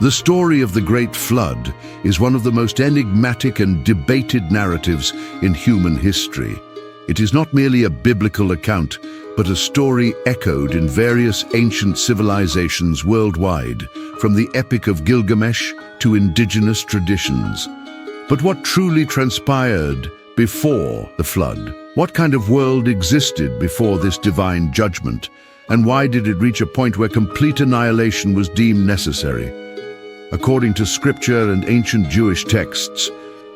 The story of the Great Flood is one of the most enigmatic and debated narratives in human history. It is not merely a biblical account, but a story echoed in various ancient civilizations worldwide, from the Epic of Gilgamesh to indigenous traditions. But what truly transpired before the flood? What kind of world existed before this divine judgment? And why did it reach a point where complete annihilation was deemed necessary? According to scripture and ancient Jewish texts,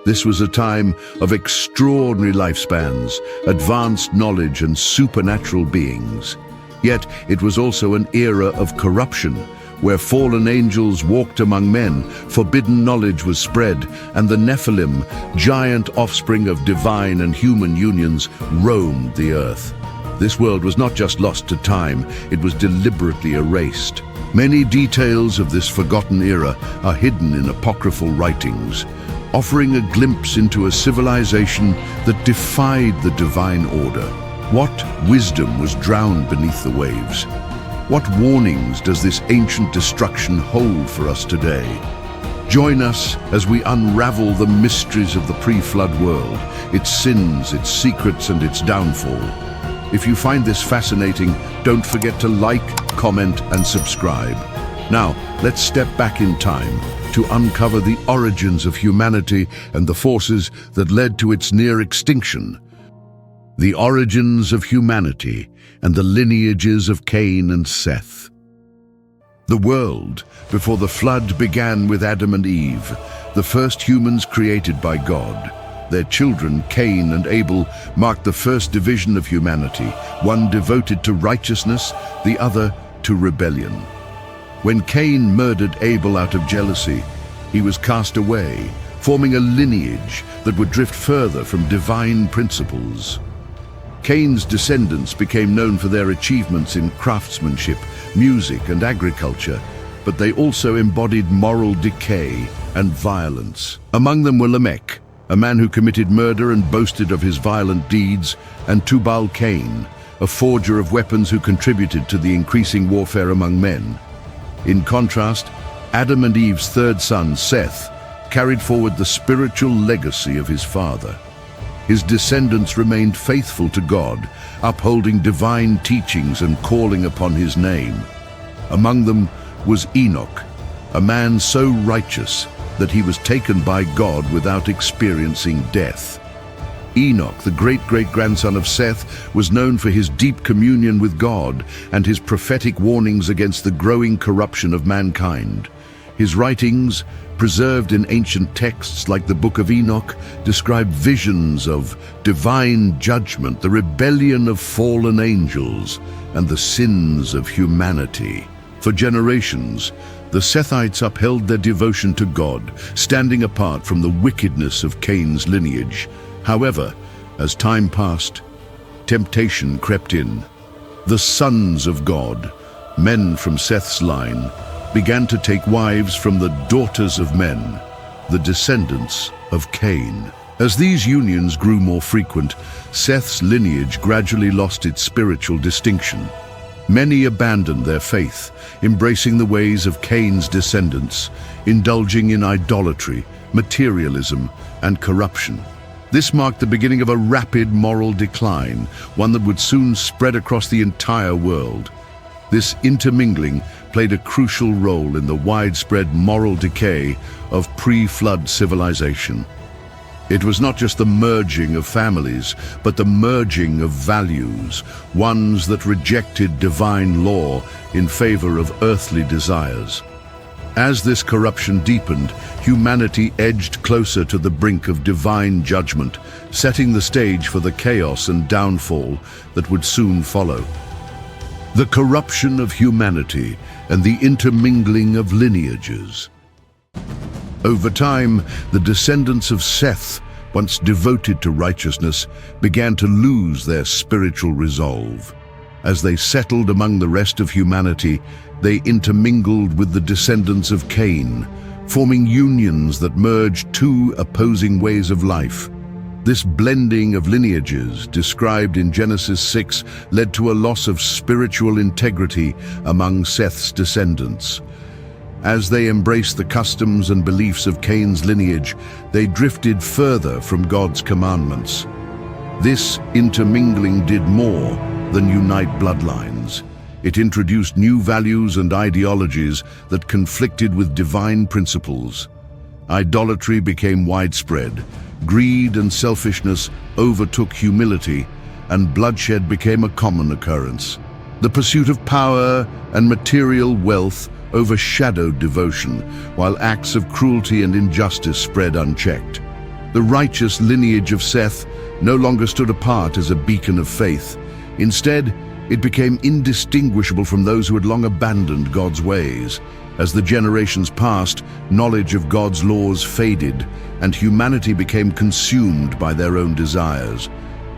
this was a time of extraordinary lifespans, advanced knowledge and supernatural beings. Yet it was also an era of corruption, where fallen angels walked among men, forbidden knowledge was spread, and the Nephilim, giant offspring of divine and human unions, roamed the earth. This world was not just lost to time, it was deliberately erased. Many details of this forgotten era are hidden in apocryphal writings, offering a glimpse into a civilization that defied the divine order. What wisdom was drowned beneath the waves? What warnings does this ancient destruction hold for us today? Join us as we unravel the mysteries of the pre-flood world, its sins, its secrets, and its downfall. If you find this fascinating, don't forget to like, comment, and subscribe. Now, let's step back in time to uncover the origins of humanity and the forces that led to its near extinction. The origins of humanity and the lineages of Cain and Seth. The world before the flood began with Adam and Eve, the first humans created by God. Their children, Cain and Abel, marked the first division of humanity, one devoted to righteousness, the other to rebellion. When Cain murdered Abel out of jealousy, he was cast away, forming a lineage that would drift further from divine principles. Cain's descendants became known for their achievements in craftsmanship, music, and agriculture, but they also embodied moral decay and violence. Among them were Lamech, a man who committed murder and boasted of his violent deeds, and Tubal-Cain, a forger of weapons who contributed to the increasing warfare among men. In contrast, Adam and Eve's third son, Seth, carried forward the spiritual legacy of his father. His descendants remained faithful to God, upholding divine teachings and calling upon his name. Among them was Enoch, a man so righteous that he was taken by God without experiencing death. Enoch, the great-great-grandson of Seth, was known for his deep communion with God and his prophetic warnings against the growing corruption of mankind. His writings, preserved in ancient texts like the Book of Enoch, describe visions of divine judgment, the rebellion of fallen angels, and the sins of humanity. For generations, the Sethites upheld their devotion to God, standing apart from the wickedness of Cain's lineage. However, as time passed, temptation crept in. The sons of God, men from Seth's line, began to take wives from the daughters of men, the descendants of Cain. As these unions grew more frequent, Seth's lineage gradually lost its spiritual distinction. Many abandoned their faith, embracing the ways of Cain's descendants, indulging in idolatry, materialism, and corruption. This marked the beginning of a rapid moral decline, one that would soon spread across the entire world. This intermingling played a crucial role in the widespread moral decay of pre-flood civilization. It was not just the merging of families, but the merging of values, ones that rejected divine law in favor of earthly desires. As this corruption deepened, humanity edged closer to the brink of divine judgment, setting the stage for the chaos and downfall that would soon follow. The corruption of humanity and the intermingling of lineages. Over time, the descendants of Seth, once devoted to righteousness, began to lose their spiritual resolve. As they settled among the rest of humanity, they intermingled with the descendants of Cain, forming unions that merged two opposing ways of life. This blending of lineages, described in Genesis 6, led to a loss of spiritual integrity among Seth's descendants. As they embraced the customs and beliefs of Cain's lineage, they drifted further from God's commandments. This intermingling did more than unite bloodlines. It introduced new values and ideologies that conflicted with divine principles. Idolatry became widespread, greed and selfishness overtook humility, and bloodshed became a common occurrence. The pursuit of power and material wealth overshadowed devotion, while acts of cruelty and injustice spread unchecked. The righteous lineage of Seth no longer stood apart as a beacon of faith. Instead, it became indistinguishable from those who had long abandoned God's ways. As the generations passed, knowledge of God's laws faded, and humanity became consumed by their own desires.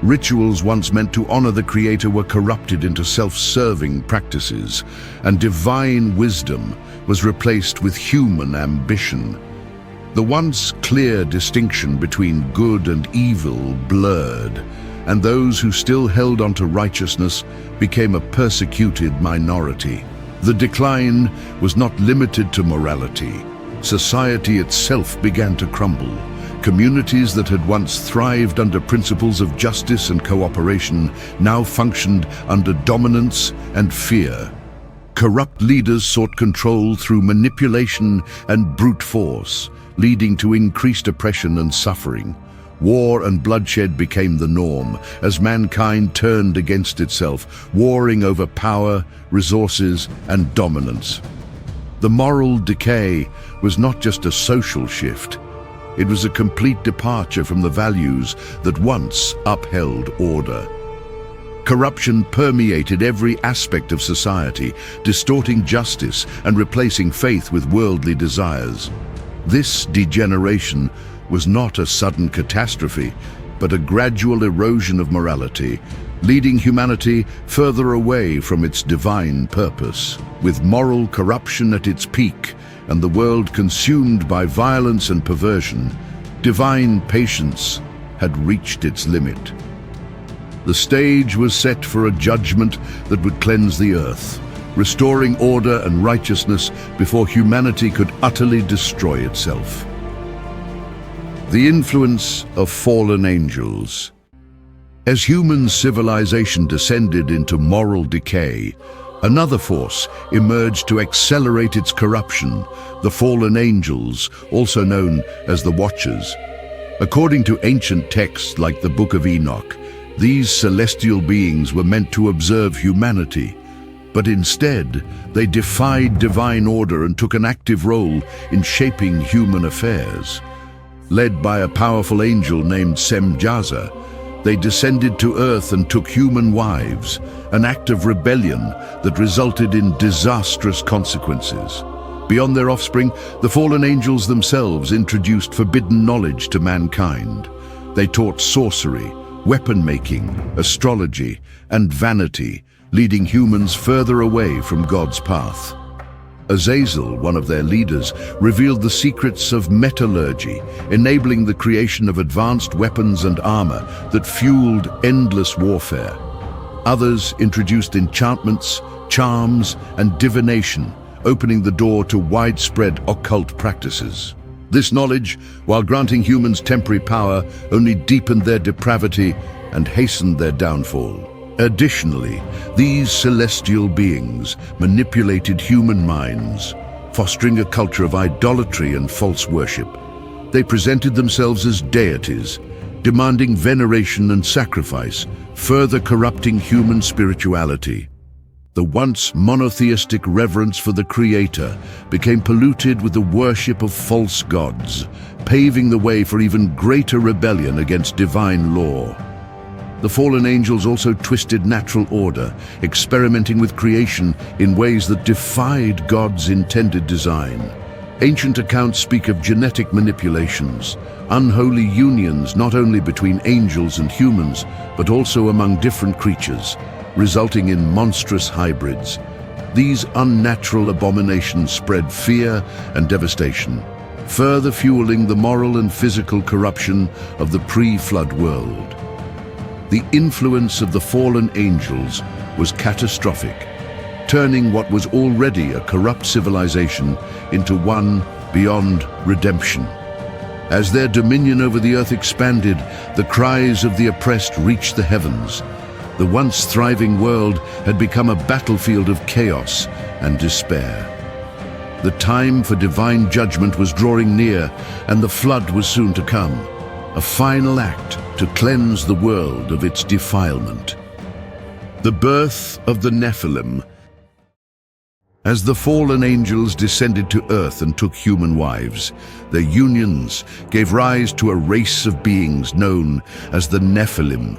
Rituals once meant to honor the Creator were corrupted into self-serving practices, and divine wisdom was replaced with human ambition. The once clear distinction between good and evil blurred, and those who still held on to righteousness became a persecuted minority. The decline was not limited to morality. Society itself began to crumble. Communities that had once thrived under principles of justice and cooperation now functioned under dominance and fear. Corrupt leaders sought control through manipulation and brute force, leading to increased oppression and suffering. War and bloodshed became the norm as mankind turned against itself, warring over power, resources, and dominance. The moral decay was not just a social shift. It was a complete departure from the values that once upheld order. Corruption permeated every aspect of society, distorting justice and replacing faith with worldly desires. This degeneration was not a sudden catastrophe, but a gradual erosion of morality, leading humanity further away from its divine purpose. With moral corruption at its peak and the world consumed by violence and perversion, divine patience had reached its limit. The stage was set for a judgment that would cleanse the earth, restoring order and righteousness before humanity could utterly destroy itself. The influence of fallen angels. As human civilization descended into moral decay, another force emerged to accelerate its corruption: the fallen angels, also known as the Watchers. According to ancient texts like the Book of Enoch, these celestial beings were meant to observe humanity, but instead they defied divine order and took an active role in shaping human affairs. Led by a powerful angel named Semjaza, they descended to earth and took human wives, an act of rebellion that resulted in disastrous consequences. Beyond their offspring, the fallen angels themselves introduced forbidden knowledge to mankind. They taught sorcery, weapon-making, astrology, and vanity, leading humans further away from God's path. Azazel, one of their leaders, revealed the secrets of metallurgy, enabling the creation of advanced weapons and armor that fueled endless warfare. Others introduced enchantments, charms, and divination, opening the door to widespread occult practices. This knowledge, while granting humans temporary power, only deepened their depravity and hastened their downfall. Additionally, these celestial beings manipulated human minds, fostering a culture of idolatry and false worship. They presented themselves as deities, demanding veneration and sacrifice, further corrupting human spirituality. The once monotheistic reverence for the Creator became polluted with the worship of false gods, paving the way for even greater rebellion against divine law. The fallen angels also twisted natural order, experimenting with creation in ways that defied God's intended design. Ancient accounts speak of genetic manipulations, unholy unions not only between angels and humans, but also among different creatures, resulting in monstrous hybrids. These unnatural abominations spread fear and devastation, further fueling the moral and physical corruption of the pre-flood world. The influence of the fallen angels was catastrophic. turning what was already a corrupt civilization into one beyond redemption. As their dominion over the earth expanded, the cries of the oppressed reached the heavens. The once thriving world had become a battlefield of chaos and despair. The time for divine judgment was drawing near, and the flood was soon to come, a final act to cleanse the world of its defilement. The birth of the Nephilim. As the fallen angels descended to earth and took human wives, their unions gave rise to a race of beings known as the Nephilim.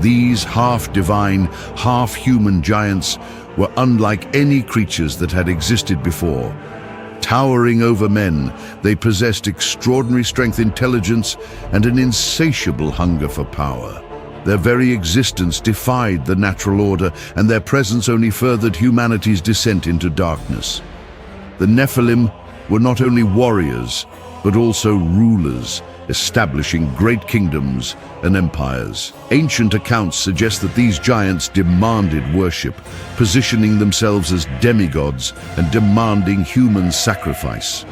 These half-divine, half-human giants were unlike any creatures that had existed before. Towering over men, they possessed extraordinary strength, intelligence, and an insatiable hunger for power. Their very existence defied the natural order, and their presence only furthered humanity's descent into darkness. The Nephilim were not only warriors, but also rulers, establishing great kingdoms and empires. Ancient accounts suggest that these giants demanded worship, positioning themselves as demigods and demanding human sacrifice.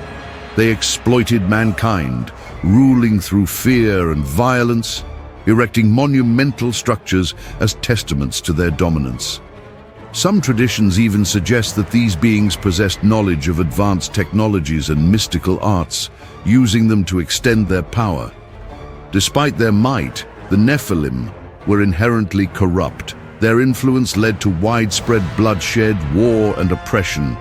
They exploited mankind, ruling through fear and violence, erecting monumental structures as testaments to their dominance. Some traditions even suggest that these beings possessed knowledge of advanced technologies and mystical arts, using them to extend their power. Despite their might, the Nephilim were inherently corrupt. Their influence led to widespread bloodshed, war, and oppression.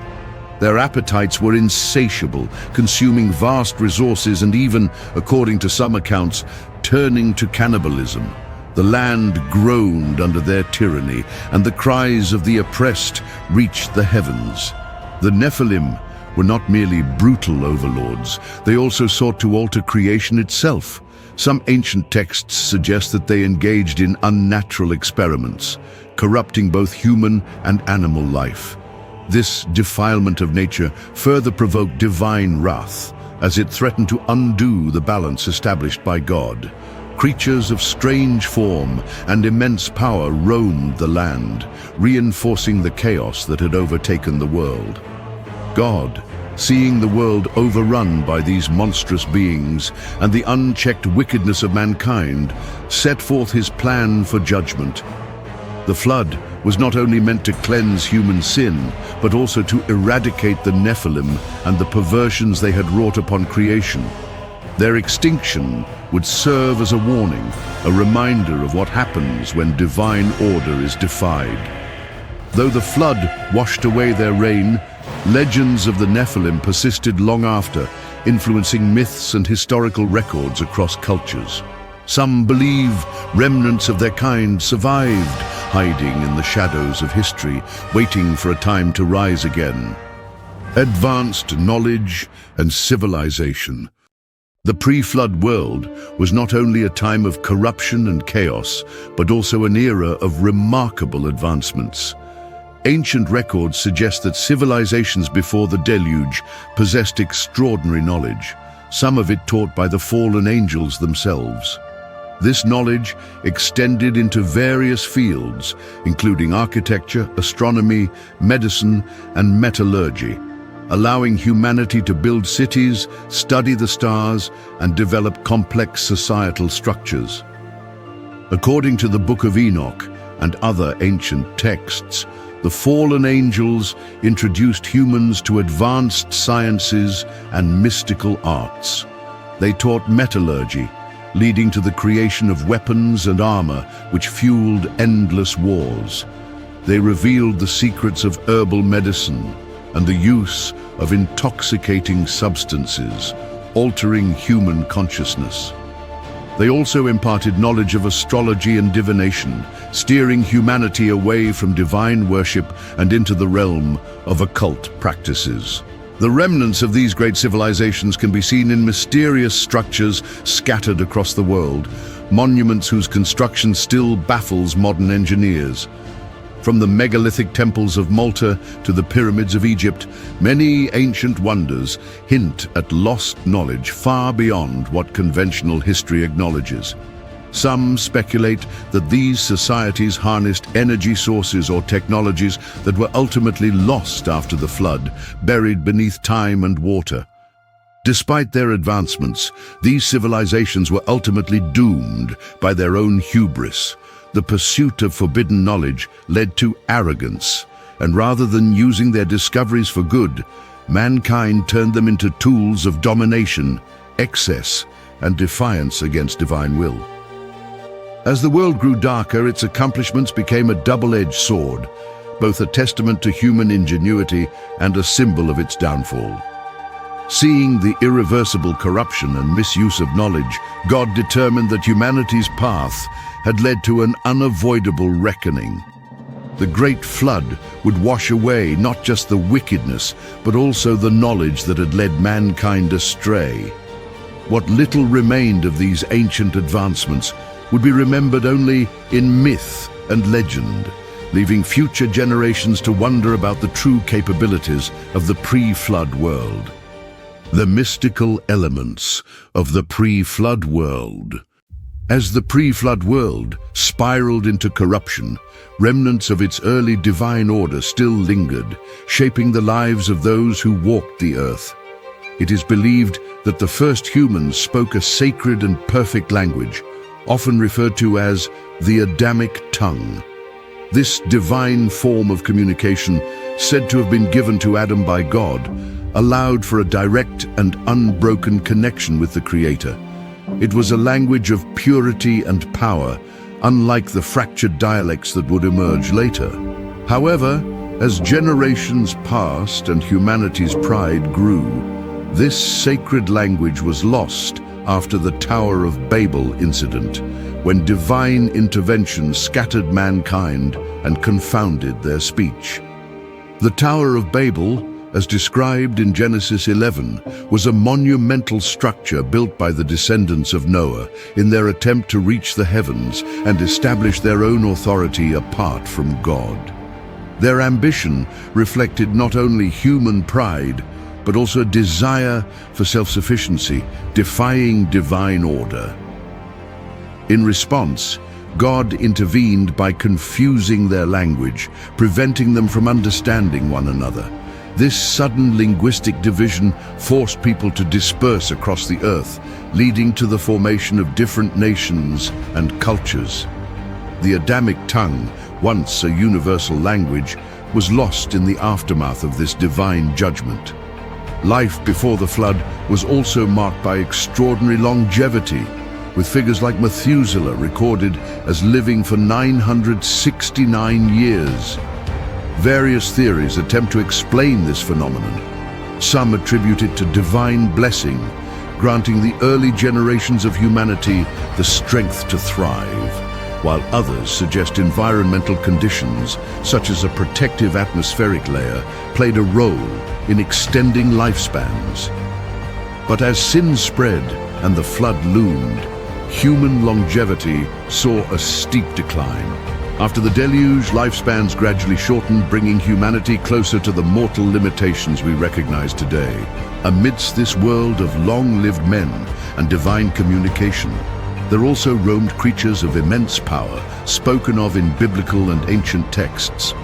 Their appetites were insatiable, consuming vast resources and even, according to some accounts, turning to cannibalism. The land groaned under their tyranny, and the cries of the oppressed reached the heavens. The Nephilim were not merely brutal overlords, they also sought to alter creation itself. Some ancient texts suggest that they engaged in unnatural experiments, corrupting both human and animal life. This defilement of nature further provoked divine wrath, as it threatened to undo the balance established by God. Creatures of strange form and immense power roamed the land, reinforcing the chaos that had overtaken the world. God, seeing the world overrun by these monstrous beings and the unchecked wickedness of mankind, set forth his plan for judgment. The flood was not only meant to cleanse human sin, but also to eradicate the Nephilim and the perversions they had wrought upon creation. Their extinction would serve as a warning, a reminder of what happens when divine order is defied. Though the flood washed away their reign, legends of the Nephilim persisted long after, influencing myths and historical records across cultures. Some believe remnants of their kind survived, hiding in the shadows of history, waiting for a time to rise again. Advanced knowledge and civilization. The pre-flood world was not only a time of corruption and chaos, but also an era of remarkable advancements. Ancient records suggest that civilizations before the deluge possessed extraordinary knowledge, some of it taught by the fallen angels themselves. This knowledge extended into various fields, including architecture, astronomy, medicine, and metallurgy, allowing humanity to build cities, study the stars, and develop complex societal structures. According to the Book of Enoch and other ancient texts, the fallen angels introduced humans to advanced sciences and mystical arts. They taught metallurgy, leading to the creation of weapons and armor which fueled endless wars. They revealed the secrets of herbal medicine and the use of intoxicating substances, altering human consciousness. They also imparted knowledge of astrology and divination, steering humanity away from divine worship and into the realm of occult practices. The remnants of these great civilizations can be seen in mysterious structures scattered across the world, monuments whose construction still baffles modern engineers. From the megalithic temples of Malta to the pyramids of Egypt, many ancient wonders hint at lost knowledge far beyond what conventional history acknowledges. Some speculate that these societies harnessed energy sources or technologies that were ultimately lost after the flood, buried beneath time and water. Despite their advancements, these civilizations were ultimately doomed by their own hubris. The pursuit of forbidden knowledge led to arrogance, and rather than using their discoveries for good, mankind turned them into tools of domination, excess, and defiance against divine will. As the world grew darker, its accomplishments became a double-edged sword, both a testament to human ingenuity and a symbol of its downfall. Seeing the irreversible corruption and misuse of knowledge, God determined that humanity's path had led to an unavoidable reckoning. The Great Flood would wash away not just the wickedness, but also the knowledge that had led mankind astray. What little remained of these ancient advancements would be remembered only in myth and legend, leaving future generations to wonder about the true capabilities of the pre-flood world. The mystical elements of the pre-flood world. As the pre-flood world spiraled into corruption, remnants of its early divine order still lingered, shaping the lives of those who walked the earth. It is believed that the first humans spoke a sacred and perfect language, often referred to as the Adamic tongue. This divine form of communication, said to have been given to Adam by God, allowed for a direct and unbroken connection with the Creator. It was a language of purity and power, unlike the fractured dialects that would emerge later. However, as generations passed and humanity's pride grew, this sacred language was lost after the Tower of Babel incident, when divine intervention scattered mankind and confounded their speech. The Tower of Babel, as described in Genesis 11, was a monumental structure built by the descendants of Noah in their attempt to reach the heavens and establish their own authority apart from God. Their ambition reflected not only human pride, but also a desire for self-sufficiency, defying divine order. In response, God intervened by confusing their language, preventing them from understanding one another. This sudden linguistic division forced people to disperse across the earth, leading to the formation of different nations and cultures. The Adamic tongue, once a universal language, was lost in the aftermath of this divine judgment. Life before the flood was also marked by extraordinary longevity, with figures like Methuselah recorded as living for 969 years. Various theories attempt to explain this phenomenon. Some attribute it to divine blessing, granting the early generations of humanity the strength to thrive, while others suggest environmental conditions, such as a protective atmospheric layer, played a role in extending lifespans. But as sin spread and the flood loomed, human longevity saw a steep decline. After the deluge, lifespans gradually shortened, bringing humanity closer to the mortal limitations we recognize today. Amidst this world of long-lived men and divine communication, there also roamed creatures of immense power, spoken of in biblical and ancient texts.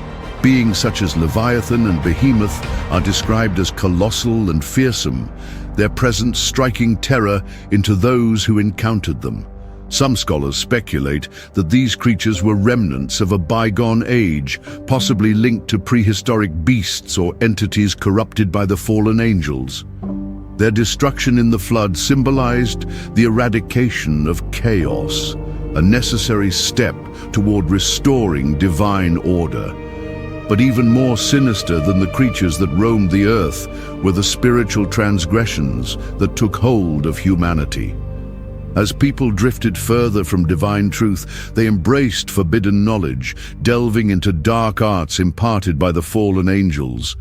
Beings such as Leviathan and Behemoth are described as colossal and fearsome, their presence striking terror into those who encountered them. Some scholars speculate that these creatures were remnants of a bygone age, possibly linked to prehistoric beasts or entities corrupted by the fallen angels. Their destruction in the flood symbolized the eradication of chaos, a necessary step toward restoring divine order. But even more sinister than the creatures that roamed the earth were the spiritual transgressions that took hold of humanity. As people drifted further from divine truth, they embraced forbidden knowledge, delving into dark arts imparted by the fallen angels.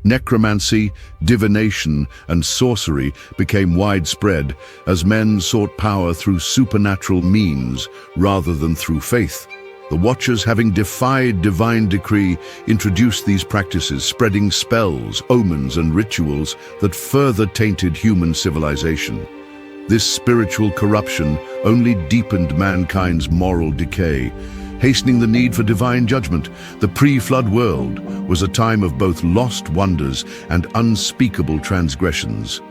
Necromancy, divination, and sorcery became widespread as men sought power through supernatural means rather than through faith. The Watchers, having defied divine decree, introduced these practices, spreading spells, omens, and rituals that further tainted human civilization. This spiritual corruption only deepened mankind's moral decay, hastening the need for divine judgment. The pre-flood world was a time of both lost wonders and unspeakable transgressions,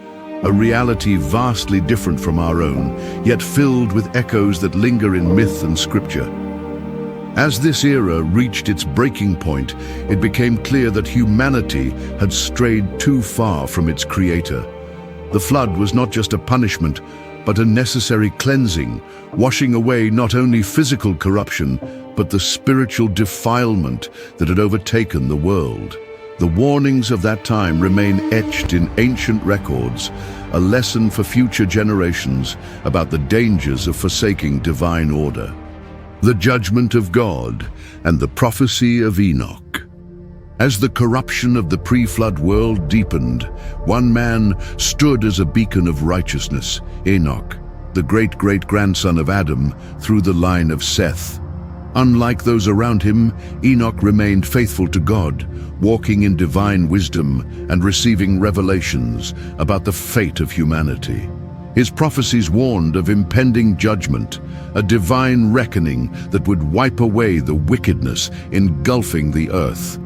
a reality vastly different from our own, yet filled with echoes that linger in myth and scripture. As this era reached its breaking point, it became clear that humanity had strayed too far from its creator. The flood was not just a punishment, but a necessary cleansing, washing away not only physical corruption, but the spiritual defilement that had overtaken the world. The warnings of that time remain etched in ancient records, a lesson for future generations about the dangers of forsaking divine order. The judgment of God and the prophecy of Enoch. As the corruption of the pre-flood world deepened, one man stood as a beacon of righteousness, Enoch, the great-great-grandson of Adam through the line of Seth. Unlike those around him, Enoch remained faithful to God, walking in divine wisdom and receiving revelations about the fate of humanity. His prophecies warned of impending judgment, a divine reckoning that would wipe away the wickedness engulfing the earth.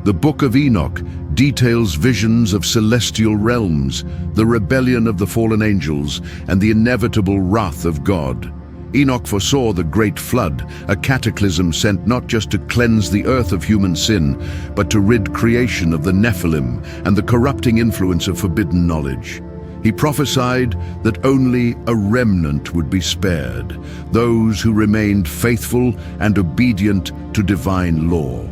The Book of Enoch details visions of celestial realms, the rebellion of the fallen angels, and the inevitable wrath of God. Enoch foresaw the great flood, a cataclysm sent not just to cleanse the earth of human sin, but to rid creation of the Nephilim and the corrupting influence of forbidden knowledge. He prophesied that only a remnant would be spared, those who remained faithful and obedient to divine law.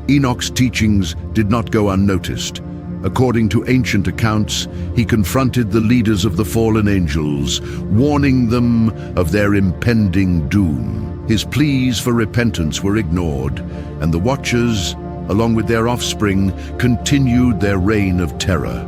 Enoch's teachings did not go unnoticed. According to ancient accounts, he confronted the leaders of the fallen angels, warning them of their impending doom. His pleas for repentance were ignored, and the Watchers, along with their offspring, continued their reign of terror.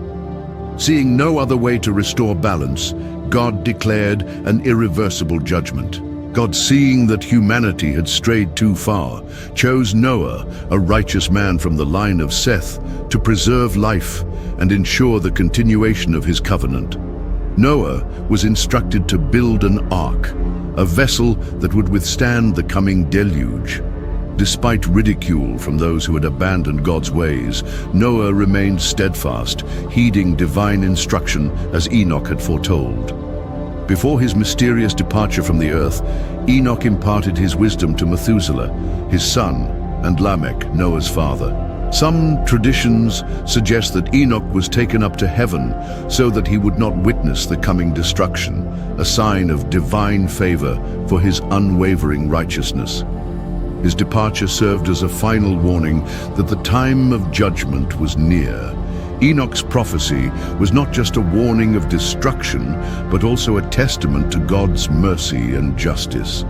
Seeing no other way to restore balance, God declared an irreversible judgment. God, seeing that humanity had strayed too far, chose Noah, a righteous man from the line of Seth, to preserve life and ensure the continuation of his covenant. Noah was instructed to build an ark, a vessel that would withstand the coming deluge. Despite ridicule from those who had abandoned God's ways, Noah remained steadfast, heeding divine instruction as Enoch had foretold. Before his mysterious departure from the earth, Enoch imparted his wisdom to Methuselah, his son, and Lamech, Noah's father. Some traditions suggest that Enoch was taken up to heaven so that he would not witness the coming destruction, a sign of divine favor for his unwavering righteousness. His departure served as a final warning that the time of judgment was near. Enoch's prophecy was not just a warning of destruction, but also a testament to God's mercy and justice.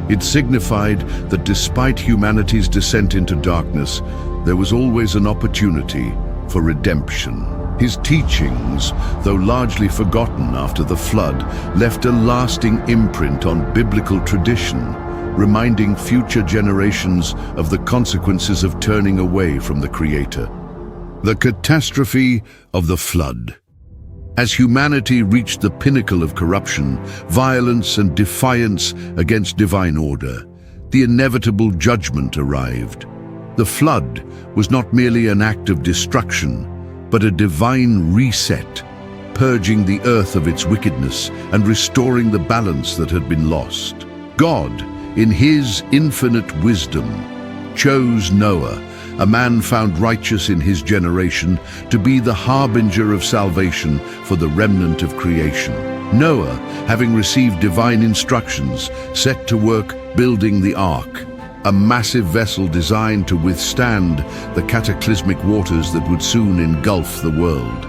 It signified that despite humanity's descent into darkness, there was always an opportunity for redemption. His teachings, though largely forgotten after the flood, left a lasting imprint on biblical tradition, reminding future generations of the consequences of turning away from the Creator. The catastrophe of the flood. As humanity reached the pinnacle of corruption, violence and defiance against divine order, the inevitable judgment arrived. The flood was not merely an act of destruction, but a divine reset, purging the earth of its wickedness and restoring the balance that had been lost. God, in his infinite wisdom, chose Noah, a man found righteous in his generation, to be the harbinger of salvation for the remnant of creation. Noah, having received divine instructions, set to work building the ark, a massive vessel designed to withstand the cataclysmic waters that would soon engulf the world.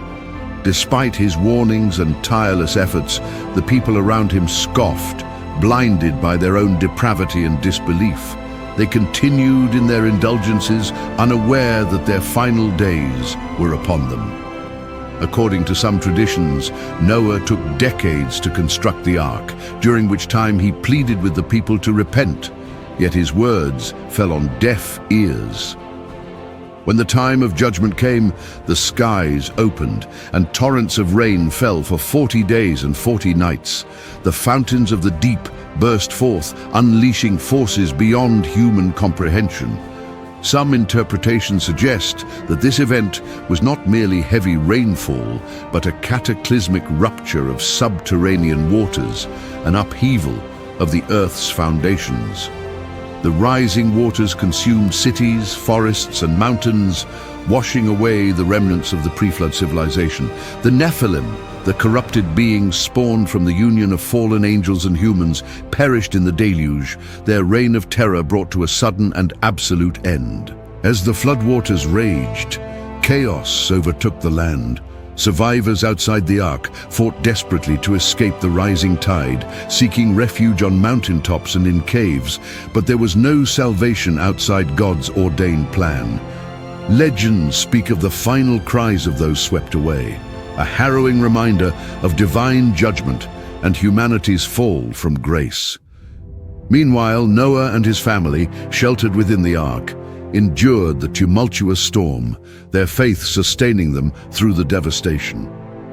Despite his warnings and tireless efforts, the people around him scoffed, blinded by their own depravity and disbelief. They continued in their indulgences, unaware that their final days were upon them. According to some traditions, Noah took decades to construct the ark, during which time he pleaded with the people to repent, yet his words fell on deaf ears. When the time of judgment came, the skies opened, and torrents of rain fell for 40 days and 40 nights. The fountains of the deep burst forth, unleashing forces beyond human comprehension. Some interpretations suggest that this event was not merely heavy rainfall, but a cataclysmic rupture of subterranean waters, an upheaval of the Earth's foundations. The rising waters consumed cities, forests, and mountains, washing away the remnants of the pre-flood civilization. The Nephilim, the corrupted beings spawned from the union of fallen angels and humans, perished in the deluge, their reign of terror brought to a sudden and absolute end. As the floodwaters raged, chaos overtook the land. Survivors outside the ark fought desperately to escape the rising tide, seeking refuge on mountaintops and in caves, but there was no salvation outside God's ordained plan. Legends speak of the final cries of those swept away, a harrowing reminder of divine judgment and humanity's fall from grace. Meanwhile, Noah and his family, sheltered within the ark, endured the tumultuous storm, their faith sustaining them through the devastation.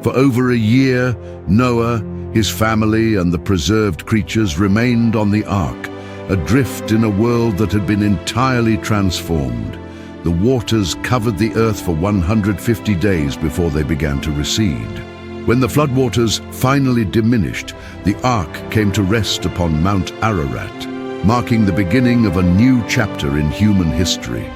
For over a year, Noah, his family, and the preserved creatures remained on the ark, adrift in a world that had been entirely transformed. The waters covered the earth for 150 days before they began to recede. When the floodwaters finally diminished, the ark came to rest upon Mount Ararat, marking the beginning of a new chapter in human history.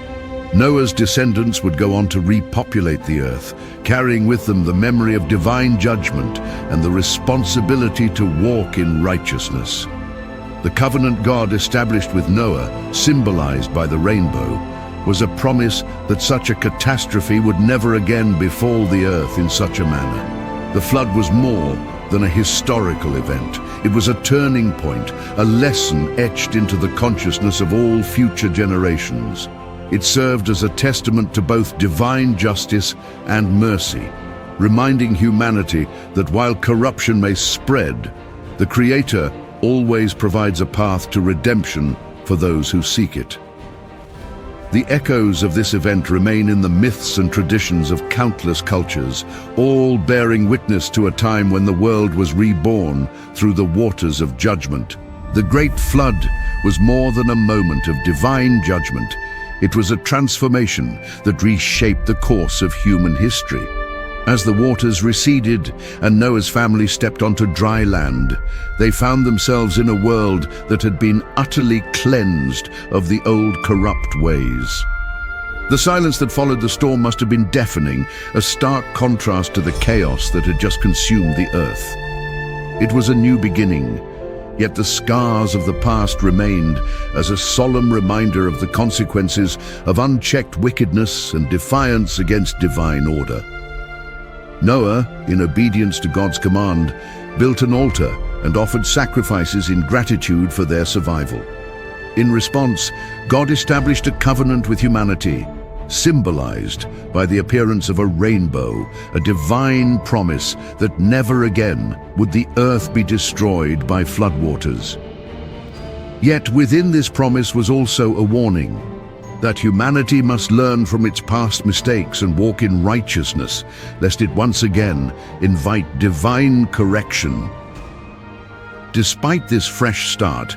Noah's descendants would go on to repopulate the earth, carrying with them the memory of divine judgment and the responsibility to walk in righteousness. The covenant God established with Noah, symbolized by the rainbow, was a promise that such a catastrophe would never again befall the earth in such a manner. The flood was more than a historical event. It was a turning point, a lesson etched into the consciousness of all future generations. It served as a testament to both divine justice and mercy, reminding humanity that while corruption may spread, the Creator always provides a path to redemption for those who seek it. The echoes of this event remain in the myths and traditions of countless cultures, all bearing witness to a time when the world was reborn through the waters of judgment. The Great Flood was more than a moment of divine judgment. It was a transformation that reshaped the course of human history. As the waters receded and Noah's family stepped onto dry land, they found themselves in a world that had been utterly cleansed of the old corrupt ways. The silence that followed the storm must have been deafening, a stark contrast to the chaos that had just consumed the earth. It was a new beginning, yet the scars of the past remained as a solemn reminder of the consequences of unchecked wickedness and defiance against divine order. Noah, in obedience to God's command, built an altar and offered sacrifices in gratitude for their survival. In response, God established a covenant with humanity, symbolized by the appearance of a rainbow, a divine promise that never again would the earth be destroyed by floodwaters. Yet within this promise was also a warning that humanity must learn from its past mistakes and walk in righteousness, lest it once again invite divine correction. Despite this fresh start,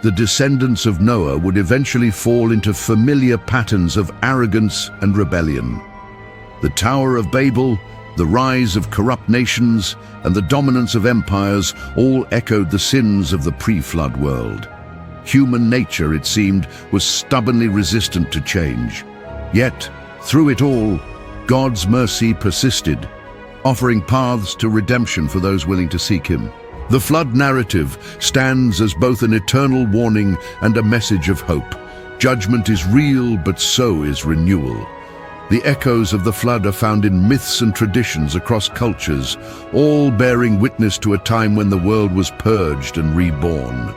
the descendants of Noah would eventually fall into familiar patterns of arrogance and rebellion. The Tower of Babel, the rise of corrupt nations, and the dominance of empires all echoed the sins of the pre-flood world. Human nature, it seemed, was stubbornly resistant to change. Yet, through it all, God's mercy persisted, offering paths to redemption for those willing to seek Him. The flood narrative stands as both an eternal warning and a message of hope. Judgment is real, but so is renewal. The echoes of the flood are found in myths and traditions across cultures, all bearing witness to a time when the world was purged and reborn.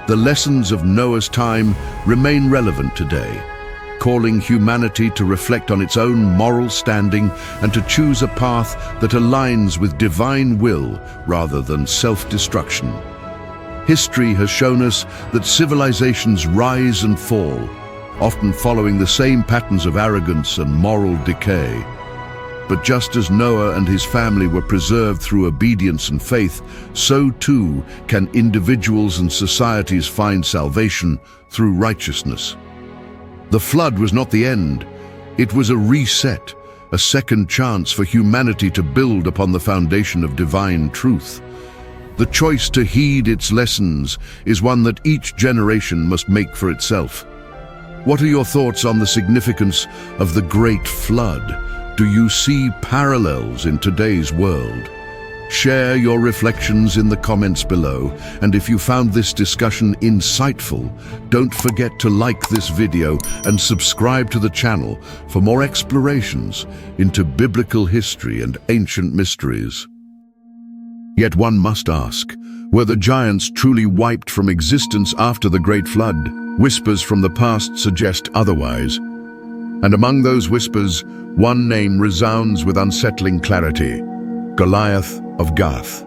The lessons of Noah's time remain relevant today, calling humanity to reflect on its own moral standing and to choose a path that aligns with divine will rather than self-destruction. History has shown us that civilizations rise and fall, often following the same patterns of arrogance and moral decay. But just as Noah and his family were preserved through obedience and faith, so too can individuals and societies find salvation through righteousness. The flood was not the end. It was a reset, a second chance for humanity to build upon the foundation of divine truth. The choice to heed its lessons is one that each generation must make for itself. What are your thoughts on the significance of the Great Flood? Do you see parallels in today's world? Share your reflections in the comments below, and if you found this discussion insightful, don't forget to like this video and subscribe to the channel for more explorations into biblical history and ancient mysteries. Yet one must ask, were the giants truly wiped from existence after the Great Flood? Whispers from the past suggest otherwise. And among those whispers, one name resounds with unsettling clarity: Goliath of Gath.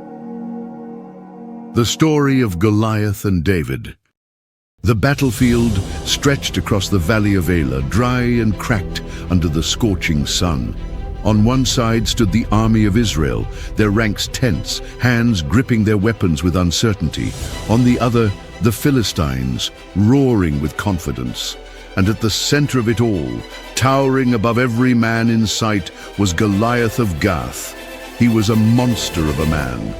The story of Goliath and David. The battlefield stretched across the valley of Elah, dry and cracked under the scorching sun. On one side stood the army of Israel, their ranks tense, hands gripping their weapons with uncertainty. On the other, the Philistines, roaring with confidence. And at the center of it all, towering above every man in sight, was Goliath of Gath. He was a monster of a man.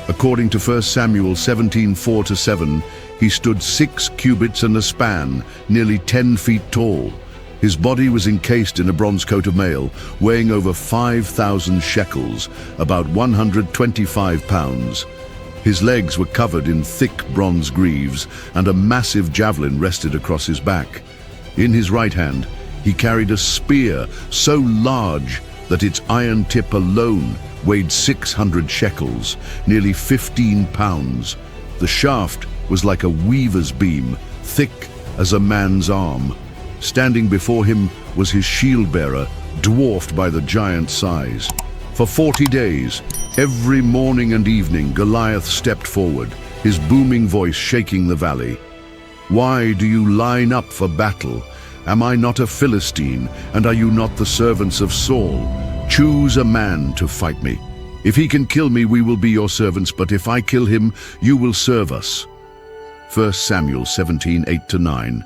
According to 1 Samuel 17:4-7, he stood 6 cubits and a span, nearly 10 feet tall. His body was encased in a bronze coat of mail, weighing over 5,000 shekels, about 125 pounds. His legs were covered in thick bronze greaves, and a massive javelin rested across his back. In his right hand, he carried a spear so large that its iron tip alone weighed 600 shekels, nearly 15 pounds. The shaft was like a weaver's beam, thick as a man's arm. Standing before him was his shield-bearer, dwarfed by the giant's size. For 40 days, every morning and evening, Goliath stepped forward, his booming voice shaking the valley. "Why do you line up for battle? Am I not a Philistine, and are you not the servants of Saul? Choose a man to fight me. If he can kill me, we will be your servants, but if I kill him, you will serve us." 1 Samuel 17:8-9.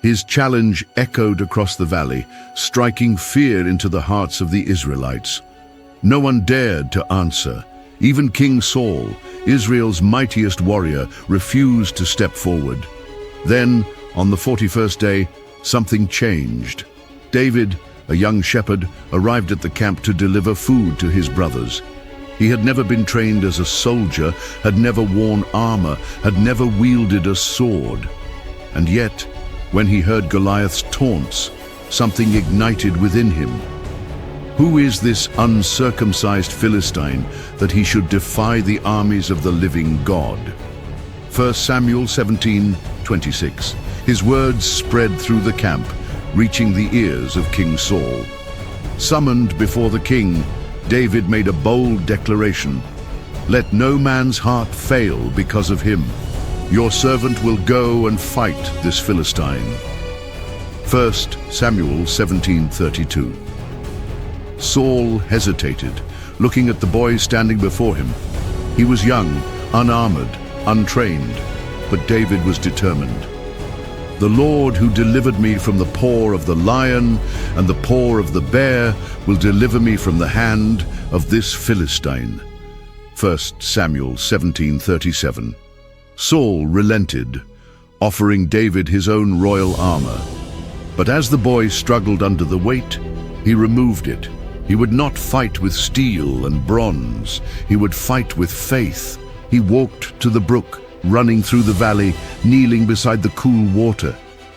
His challenge echoed across the valley, striking fear into the hearts of the Israelites. No one dared to answer. Even King Saul, Israel's mightiest warrior, refused to step forward. Then, on the 41st day, something changed. David, a young shepherd, arrived at the camp to deliver food to his brothers. He had never been trained as a soldier, had never worn armor, had never wielded a sword. And yet, when he heard Goliath's taunts, something ignited within him. Who is this uncircumcised Philistine that he should defy the armies of the living God? 1 Samuel 17:26. His words spread through the camp, reaching the ears of King Saul. Summoned before the king, David made a bold declaration: "Let no man's heart fail because of him. Your servant will go and fight this Philistine." 1 Samuel 17:32. Saul hesitated, looking at the boy standing before him. He was young, unarmored, untrained, but David was determined. "The Lord who delivered me from the paw of the lion and the paw of the bear will deliver me from the hand of this Philistine." 1 Samuel 17:37. Saul relented, offering David his own royal armor. But as the boy struggled under the weight, he removed it. He would not fight with steel and bronze. He would fight with faith. He walked to the brook, running through the valley, kneeling beside the cool water.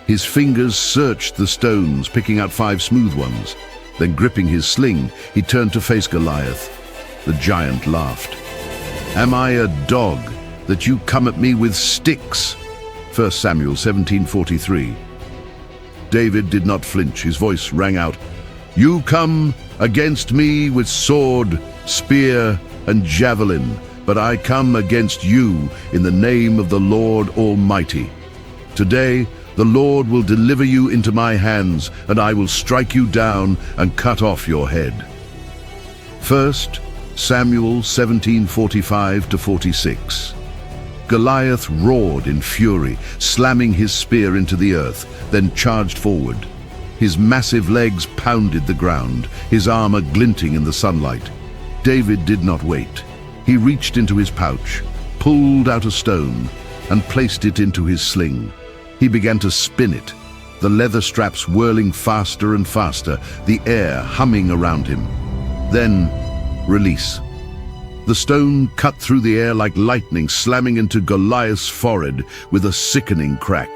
His fingers searched the stones, picking out 5 smooth ones. Then, gripping his sling, he turned to face Goliath. The giant laughed. "Am I a dog that you come at me with sticks?" 1 Samuel 17:43. David did not flinch. His voice rang out, "You come against me with sword, spear, and javelin, but I come against you in the name of the Lord Almighty. Today, The Lord will deliver you into my hands, and I will strike you down and cut off your head. 1 Samuel 17:45-46. Goliath roared in fury, slamming his spear into the earth, then charged forward. His massive legs pounded the ground, his armor glinting in the sunlight. David did not wait. He reached into his pouch, pulled out a stone, and placed it into his sling. He began to spin it, the leather straps whirling faster and faster, the air humming around him. Then, release. The stone cut through the air like lightning, slamming into Goliath's forehead with a sickening crack.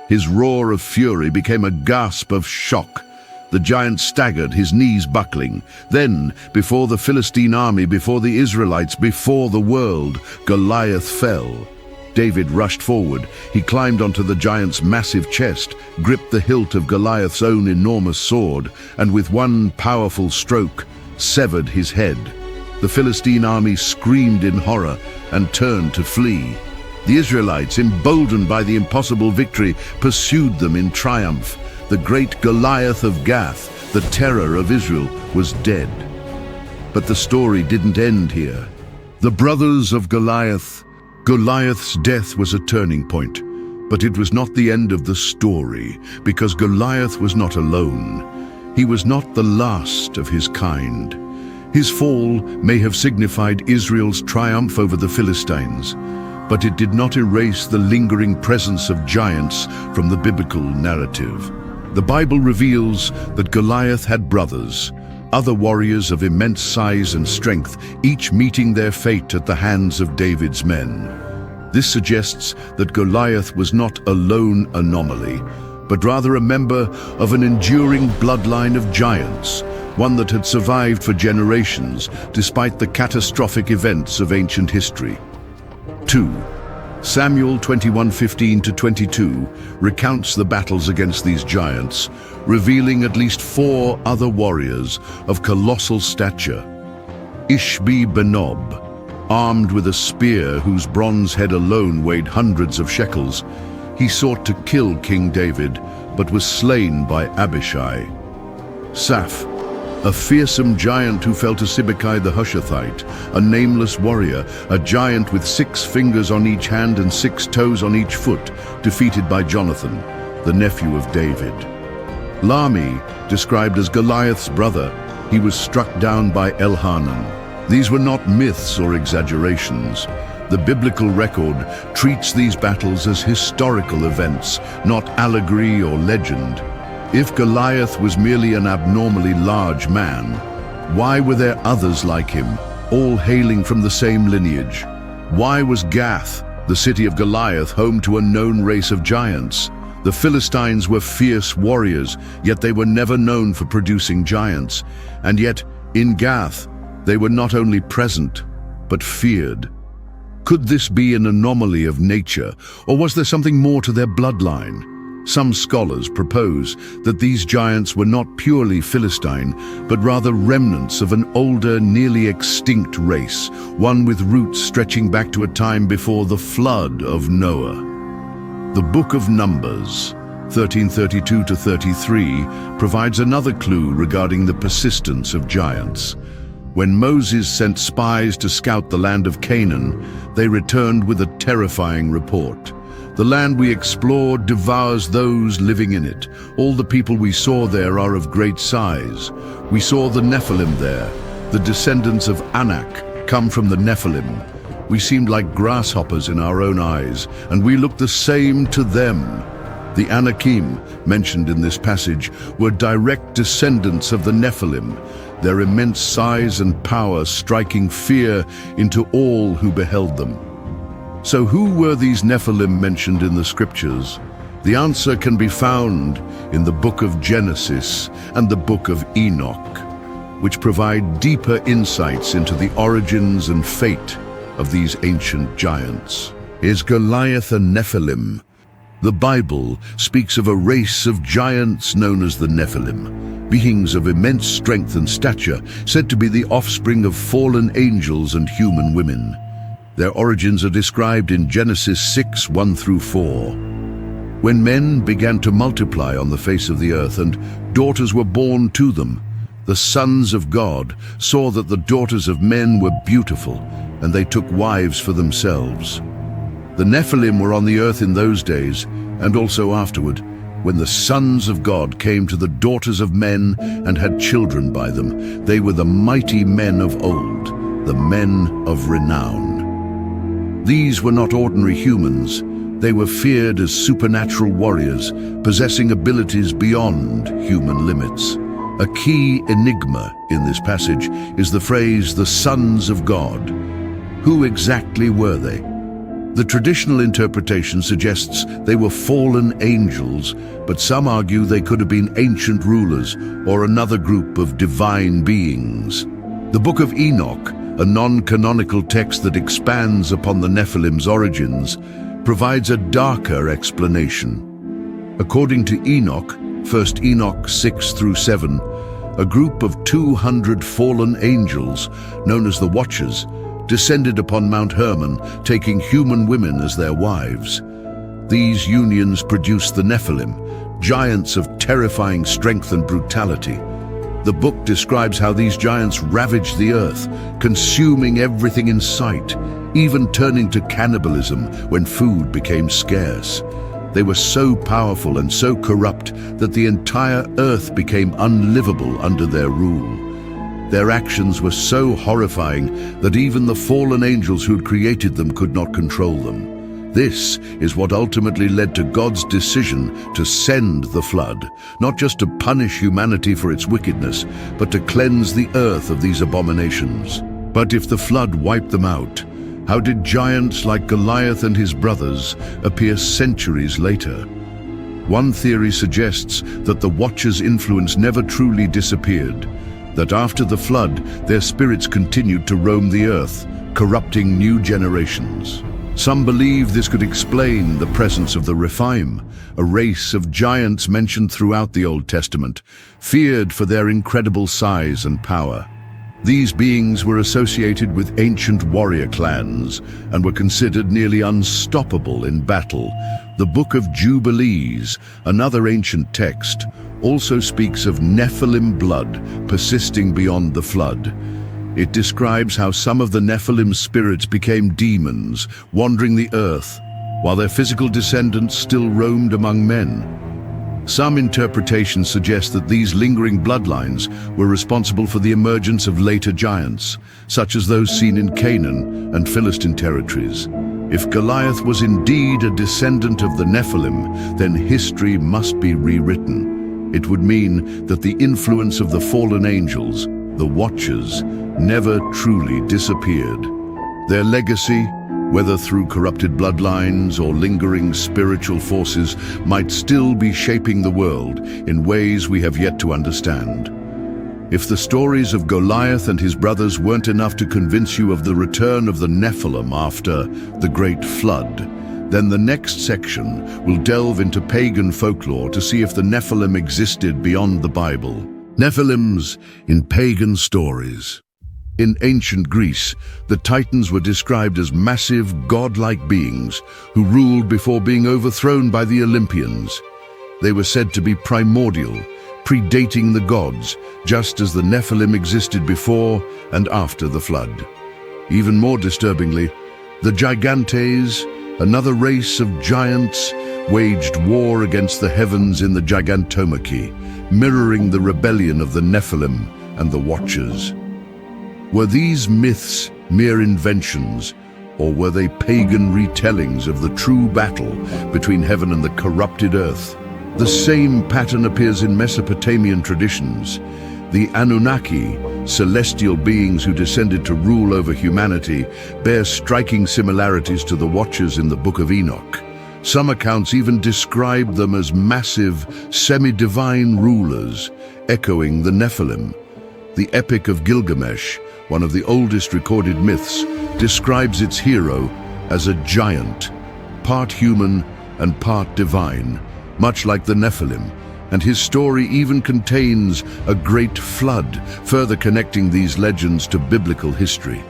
His roar of fury became a gasp of shock. The giant staggered, his knees buckling. Then, before the Philistine army, before the Israelites, before the world, Goliath fell. David rushed forward. He climbed onto the giant's massive chest, gripped the hilt of Goliath's own enormous sword, and with one powerful stroke, severed his head. The Philistine army screamed in horror and turned to flee. The Israelites, emboldened by the impossible victory, pursued them in triumph. The great Goliath of Gath, the terror of Israel, was dead. But the story didn't end here. The brothers of Goliath's death was a turning point. But it was not the end of the story, because Goliath was not alone. He was not the last of his kind. His fall may have signified Israel's triumph over the Philistines, but it did not erase the lingering presence of giants from the biblical narrative. The Bible reveals that Goliath had brothers, other warriors of immense size and strength, each meeting their fate at the hands of David's men. This suggests that Goliath was not a lone anomaly, but rather a member of an enduring bloodline of giants, one that had survived for generations despite the catastrophic events of ancient history. 2. Samuel 21:15-22 recounts the battles against these giants, revealing at least 4 other warriors of colossal stature. Ishbi-Benob, armed with a spear whose bronze head alone weighed hundreds of shekels, he sought to kill King David, but was slain by Abishai. Seth, a fearsome giant who fell to Sibbecai the Hushathite, a nameless warrior, a giant with 6 fingers on each hand and 6 toes on each foot, defeated by Jonathan, the nephew of David. Lami, described as Goliath's brother, he was struck down by Elhanan. These were not myths or exaggerations. The biblical record treats these battles as historical events, not allegory or legend. If Goliath was merely an abnormally large man, why were there others like him, all hailing from the same lineage? Why was Gath, the city of Goliath, home to a known race of giants? The Philistines were fierce warriors, yet they were never known for producing giants. And yet, in Gath, they were not only present, but feared. Could this be an anomaly of nature, or was there something more to their bloodline? Some scholars propose that these giants were not purely Philistine, but rather remnants of an older, nearly extinct race, one with roots stretching back to a time before the flood of Noah. The Book of Numbers, 1332-33, provides another clue regarding the persistence of giants. When Moses sent spies to scout the land of Canaan, they returned with a terrifying report. The land we explored devours those living in it. All the people we saw there are of great size. We saw the Nephilim there. The descendants of Enoch come from the Nephilim. We seemed like grasshoppers in our own eyes, and we looked the same to them. The Anakim, mentioned in this passage, were direct descendants of the Nephilim, their immense size and power striking fear into all who beheld them. So who were these Nephilim mentioned in the scriptures? The answer can be found in the Book of Genesis and the Book of Enoch, which provide deeper insights into the origins and fate of these ancient giants. Is Goliath a Nephilim? The Bible speaks of a race of giants known as the Nephilim, beings of immense strength and stature, said to be the offspring of fallen angels and human women. Their origins are described in Genesis 6:1-4. When men began to multiply on the face of the earth and daughters were born to them, the sons of God saw that the daughters of men were beautiful, and they took wives for themselves. The Nephilim were on the earth in those days, and also afterward, when the sons of God came to the daughters of men and had children by them. They were the mighty men of old, the men of renown. These were not ordinary humans. They were feared as supernatural warriors, possessing abilities beyond human limits. A key enigma in this passage is the phrase, the sons of God. Who exactly were they? The traditional interpretation suggests they were fallen angels, but some argue they could have been ancient rulers or another group of divine beings. The Book of Enoch, a non-canonical text that expands upon the Nephilim's origins, provides a darker explanation. According to Enoch, 1 Enoch 6 through 7, a group of 200 fallen angels, known as the Watchers, descended upon Mount Hermon, taking human women as their wives. These unions produced the Nephilim, giants of terrifying strength and brutality. The book describes how these giants ravaged the earth, consuming everything in sight, even turning to cannibalism when food became scarce. They were so powerful and so corrupt that the entire earth became unlivable under their rule. Their actions were so horrifying that even the fallen angels who'd created them could not control them. This is what ultimately led to God's decision to send the flood, not just to punish humanity for its wickedness, but to cleanse the earth of these abominations. But if the flood wiped them out, how did giants like Goliath and his brothers appear centuries later? One theory suggests that the Watchers' influence never truly disappeared, that after the flood, their spirits continued to roam the earth, corrupting new generations. Some believe this could explain the presence of the Rephaim, a race of giants mentioned throughout the Old Testament, feared for their incredible size and power. These beings were associated with ancient warrior clans and were considered nearly unstoppable in battle. The Book of Jubilees, another ancient text, also speaks of Nephilim blood persisting beyond the flood. It describes how some of the Nephilim spirits became demons, wandering the earth, while their physical descendants still roamed among men. Some interpretations suggest that these lingering bloodlines were responsible for the emergence of later giants, such as those seen in Canaan and Philistine territories. If Goliath was indeed a descendant of the Nephilim, then history must be rewritten. It would mean that the influence of the fallen angels, the Watchers, never truly disappeared. Their legacy, whether through corrupted bloodlines or lingering spiritual forces, might still be shaping the world in ways we have yet to understand. If the stories of Goliath and his brothers weren't enough to convince you of the return of the Nephilim after the Great Flood, then the next section will delve into pagan folklore to see if the Nephilim existed beyond the Bible. Nephilims in pagan stories. In ancient Greece, the Titans were described as massive, godlike beings who ruled before being overthrown by the Olympians. They were said to be primordial, predating the gods, just as the Nephilim existed before and after the flood. Even more disturbingly, the Gigantes, another race of giants, waged war against the heavens in the Gigantomachy, mirroring the rebellion of the Nephilim and the Watchers. Were these myths mere inventions, or were they pagan retellings of the true battle between heaven and the corrupted earth? The same pattern appears in Mesopotamian traditions. The Anunnaki, celestial beings who descended to rule over humanity, bear striking similarities to the Watchers in the Book of Enoch. Some accounts even describe them as massive, semi-divine rulers, echoing the Nephilim. The Epic of Gilgamesh, one of the oldest recorded myths, describes its hero as a giant, part human and part divine, much like the Nephilim, and his story even contains a great flood, further connecting these legends to biblical history.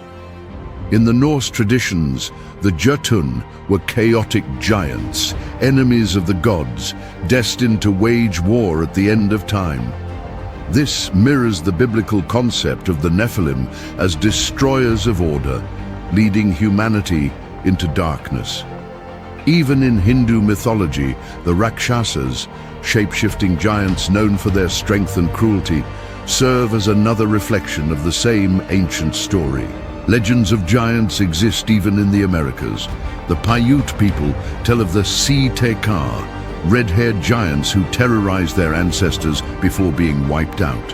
In the Norse traditions, the Jötun were chaotic giants, enemies of the gods, destined to wage war at the end of time. This mirrors the biblical concept of the Nephilim as destroyers of order, leading humanity into darkness. Even in Hindu mythology, the Rakshasas, shape-shifting giants known for their strength and cruelty, serve as another reflection of the same ancient story. Legends of giants exist even in the Americas. The Paiute people tell of the Tekar, red-haired giants who terrorized their ancestors before being wiped out.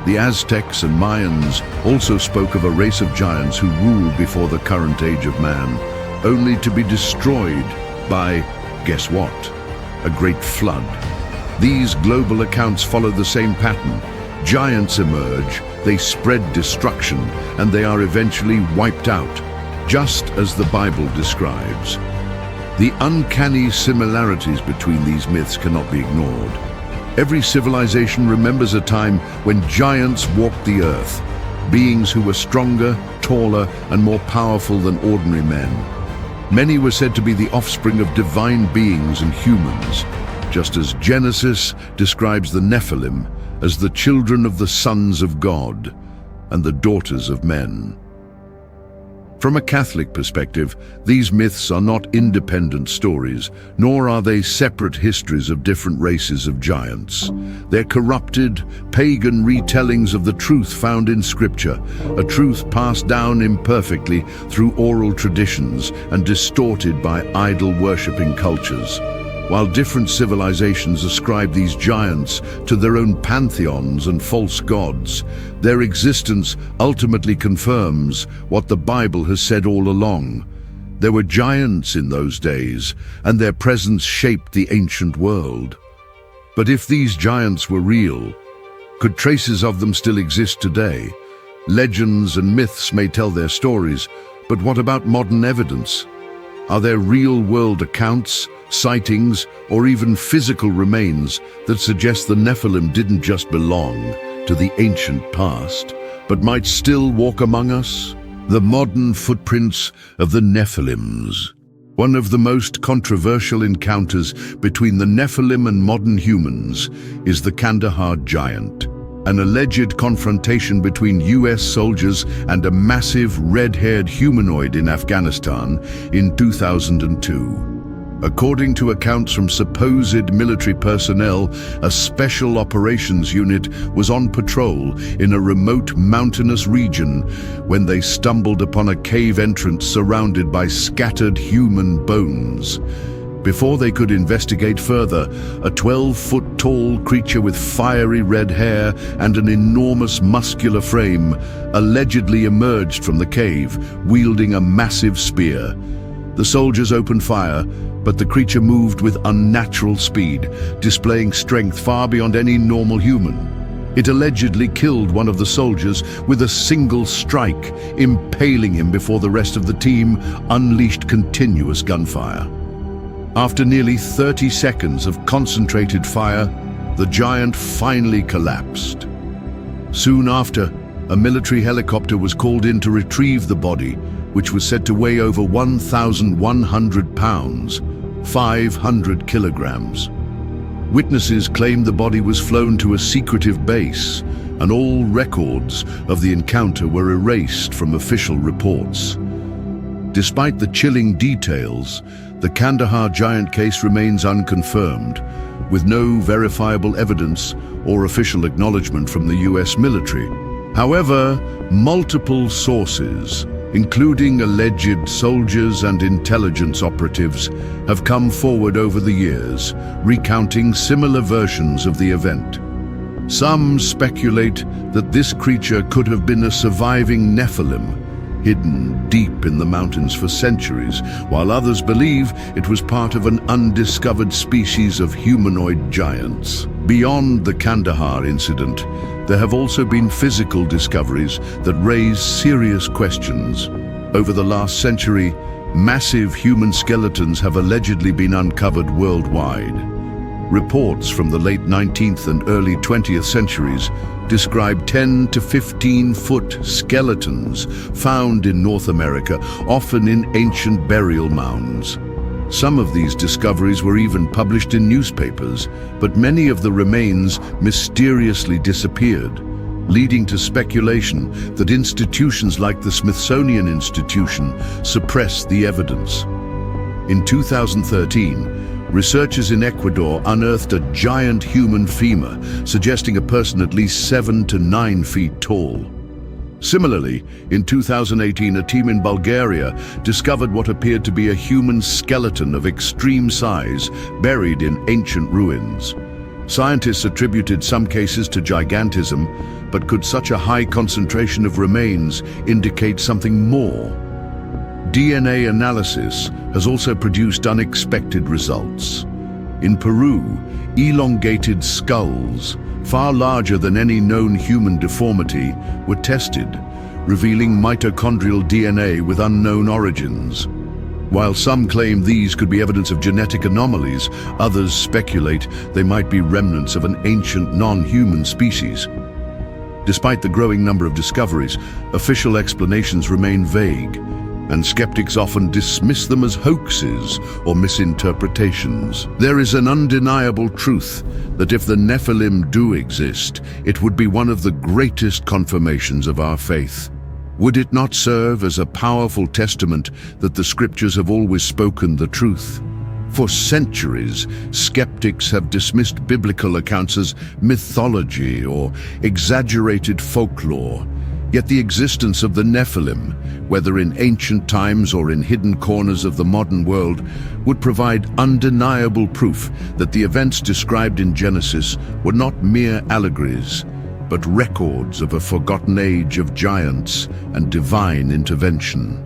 The Aztecs and Mayans also spoke of a race of giants who ruled before the current age of man, only to be destroyed by, guess what? A great flood. These global accounts follow the same pattern. Giants emerge, they spread destruction, and they are eventually wiped out, just as the Bible describes. The uncanny similarities between these myths cannot be ignored. Every civilization remembers a time when giants walked the earth, beings who were stronger, taller, and more powerful than ordinary men. Many were said to be the offspring of divine beings and humans, just as Genesis describes the Nephilim as the children of the sons of God and the daughters of men. From a Catholic perspective, these myths are not independent stories, nor are they separate histories of different races of giants. They're corrupted, pagan retellings of the truth found in Scripture, a truth passed down imperfectly through oral traditions and distorted by idol-worshipping cultures. While different civilizations ascribe these giants to their own pantheons and false gods, their existence ultimately confirms what the Bible has said all along. There were giants in those days, and their presence shaped the ancient world. But if these giants were real, could traces of them still exist today? Legends and myths may tell their stories, but what about modern evidence? Are there real-world accounts, sightings, or even physical remains that suggest the Nephilim didn't just belong to the ancient past, but might still walk among us? The modern footprints of the Nephilims. One of the most controversial encounters between the Nephilim and modern humans is the Kandahar giant, an alleged confrontation between US soldiers and a massive red-haired humanoid in Afghanistan in 2002. According to accounts from supposed military personnel, a special operations unit was on patrol in a remote mountainous region when they stumbled upon a cave entrance surrounded by scattered human bones. Before they could investigate further, a 12-foot-tall creature with fiery red hair and an enormous muscular frame allegedly emerged from the cave, wielding a massive spear. The soldiers opened fire, but the creature moved with unnatural speed, displaying strength far beyond any normal human. It allegedly killed one of the soldiers with a single strike, impaling him before the rest of the team unleashed continuous gunfire. After nearly 30 seconds of concentrated fire, the giant finally collapsed. Soon after, a military helicopter was called in to retrieve the body, which was said to weigh over 1,100 pounds, 500 kilograms. Witnesses claimed the body was flown to a secretive base, and all records of the encounter were erased from official reports. Despite the chilling details, the Kandahar giant case remains unconfirmed, with no verifiable evidence or official acknowledgement from the US military. However, multiple sources, including alleged soldiers and intelligence operatives, have come forward over the years, recounting similar versions of the event. Some speculate that this creature could have been a surviving Nephilim, hidden deep in the mountains for centuries, while others believe it was part of an undiscovered species of humanoid giants. Beyond the Kandahar incident, there have also been physical discoveries that raise serious questions. Over the last century, massive human skeletons have allegedly been uncovered worldwide. Reports from the late 19th and early 20th centuries describe 10 to 15-foot skeletons found in North America, often in ancient burial mounds. Some of these discoveries were even published in newspapers, but many of the remains mysteriously disappeared, leading to speculation that institutions like the Smithsonian Institution suppressed the evidence. In 2013, researchers in Ecuador unearthed a giant human femur, suggesting a person at least 7 to 9 feet tall. Similarly, in 2018, a team in Bulgaria discovered what appeared to be a human skeleton of extreme size buried in ancient ruins. Scientists attributed some cases to gigantism, but could such a high concentration of remains indicate something more? DNA analysis has also produced unexpected results. In Peru, elongated skulls, far larger than any known human deformity, were tested, revealing mitochondrial DNA with unknown origins. While some claim these could be evidence of genetic anomalies, others speculate they might be remnants of an ancient non-human species. Despite the growing number of discoveries, official explanations remain vague, and skeptics often dismiss them as hoaxes or misinterpretations. There is an undeniable truth that if the Nephilim do exist, it would be one of the greatest confirmations of our faith. Would it not serve as a powerful testament that the scriptures have always spoken the truth? For centuries, skeptics have dismissed biblical accounts as mythology or exaggerated folklore. Yet the existence of the Nephilim, whether in ancient times or in hidden corners of the modern world, would provide undeniable proof that the events described in Genesis were not mere allegories, but records of a forgotten age of giants and divine intervention.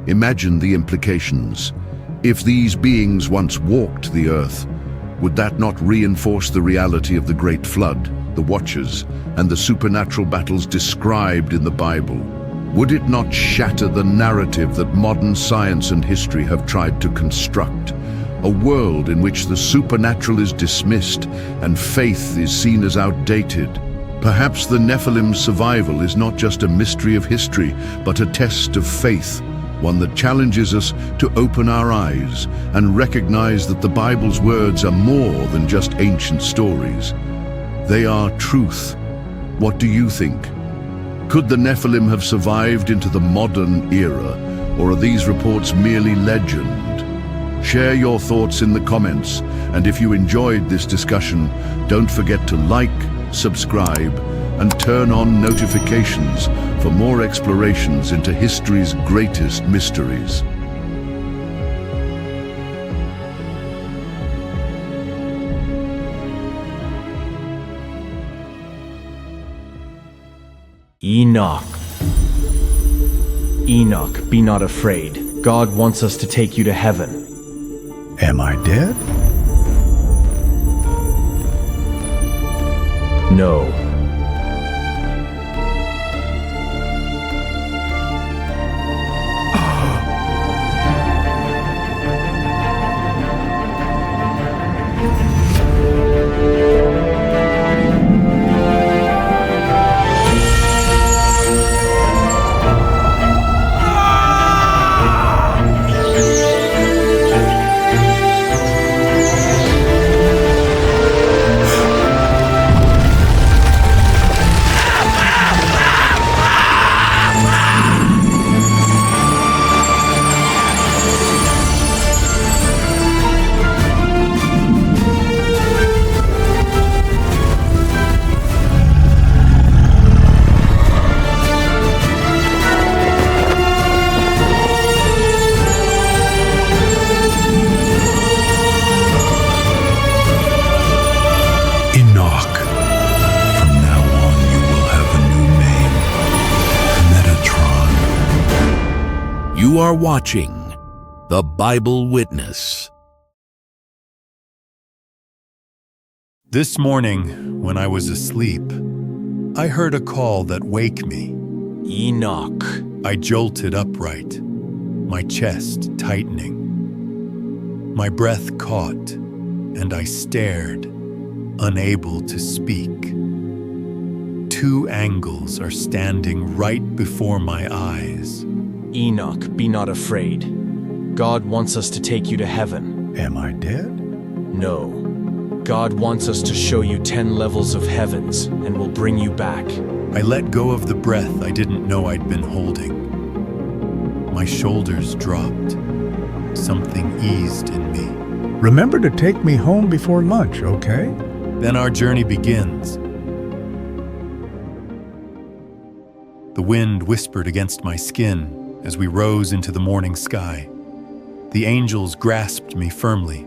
Imagine the implications. If these beings once walked the earth, would that not reinforce the reality of the Great Flood, the Watchers, and the supernatural battles described in the Bible? Would it not shatter the narrative that modern science and history have tried to construct? A world in which the supernatural is dismissed and faith is seen as outdated. Perhaps the Nephilim's survival is not just a mystery of history, but a test of faith, one that challenges us to open our eyes and recognize that the Bible's words are more than just ancient stories. They are truth. What do you think? Could the Nephilim have survived into the modern era, or are these reports merely legend? Share your thoughts in the comments, and if you enjoyed this discussion, don't forget to like, subscribe, and turn on notifications for more explorations into history's greatest mysteries. Enoch. Enoch, be not afraid. God wants us to take you to heaven. Am I dead? No. Enoch. From now on, you will have a new name. Metatron. You are watching The Bible Witness. This morning, when I was asleep, I heard a call that wake me. Enoch. I jolted upright, my chest tightening. My breath caught, and I stared, unable to speak. Two angels are standing right before my eyes. Enoch, be not afraid. God wants us to take you to heaven. Am I dead? No. God wants us to show you 10 levels of heavens and will bring you back. I let go of the breath I didn't know I'd been holding. My shoulders dropped. Something eased in me. Remember to take me home before lunch, okay? Then our journey begins. The wind whispered against my skin as we rose into the morning sky. The angels grasped me firmly.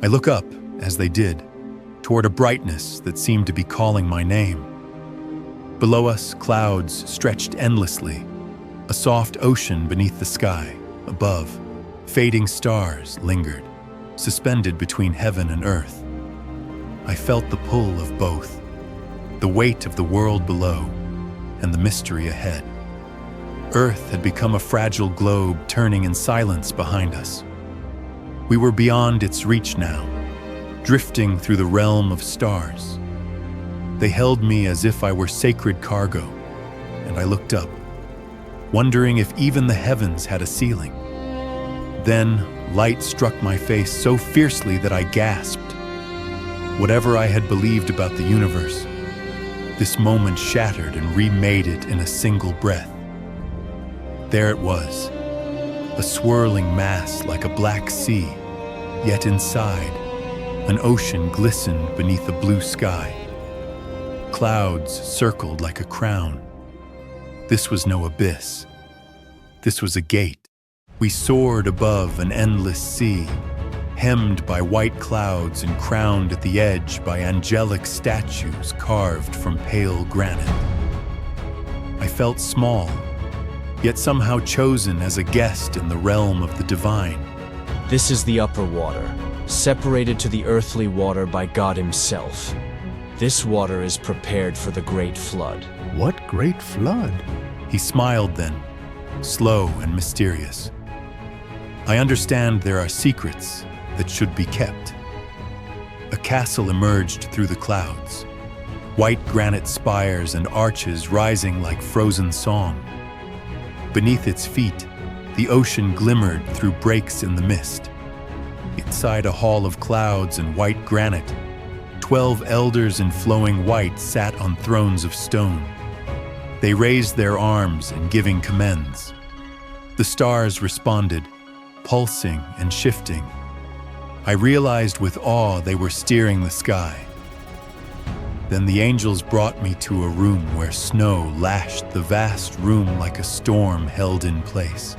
I look up, as they did, toward a brightness that seemed to be calling my name. Below us, clouds stretched endlessly, a soft ocean beneath the sky. Above, fading stars lingered, suspended between heaven and earth. I felt the pull of both, the weight of the world below and the mystery ahead. Earth had become a fragile globe turning in silence behind us. We were beyond its reach now, drifting through the realm of stars. They held me as if I were sacred cargo, and I looked up, wondering if even the heavens had a ceiling. Then, light struck my face so fiercely that I gasped. Whatever I had believed about the universe, this moment shattered and remade it in a single breath. There it was, a swirling mass like a black sea, yet inside, an ocean glistened beneath a blue sky. Clouds circled like a crown. This was no abyss. This was a gate. We soared above an endless sea, hemmed by white clouds and crowned at the edge by angelic statues carved from pale granite. I felt small, yet somehow chosen as a guest in the realm of the divine. This is the upper water, separated to the earthly water by God Himself. This water is prepared for the great flood. What great flood? He smiled then, slow and mysterious. I understand there are secrets that should be kept. A castle emerged through the clouds, white granite spires and arches rising like frozen song. Beneath its feet, the ocean glimmered through breaks in the mist. Inside a hall of clouds and white granite, 12 elders in flowing white sat on thrones of stone. They raised their arms in giving commends. The stars responded, pulsing and shifting. I realized with awe they were steering the sky. Then the angels brought me to a room where snow lashed the vast room like a storm held in place.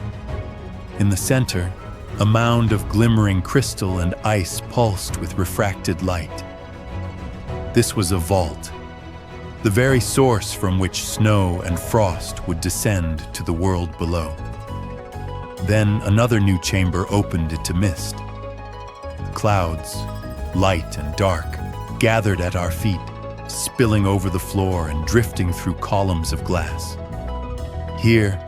In the center, a mound of glimmering crystal and ice pulsed with refracted light. This was a vault, the very source from which snow and frost would descend to the world below. Then another new chamber opened into mist. Clouds, light and dark, gathered at our feet, spilling over the floor and drifting through columns of glass. Here,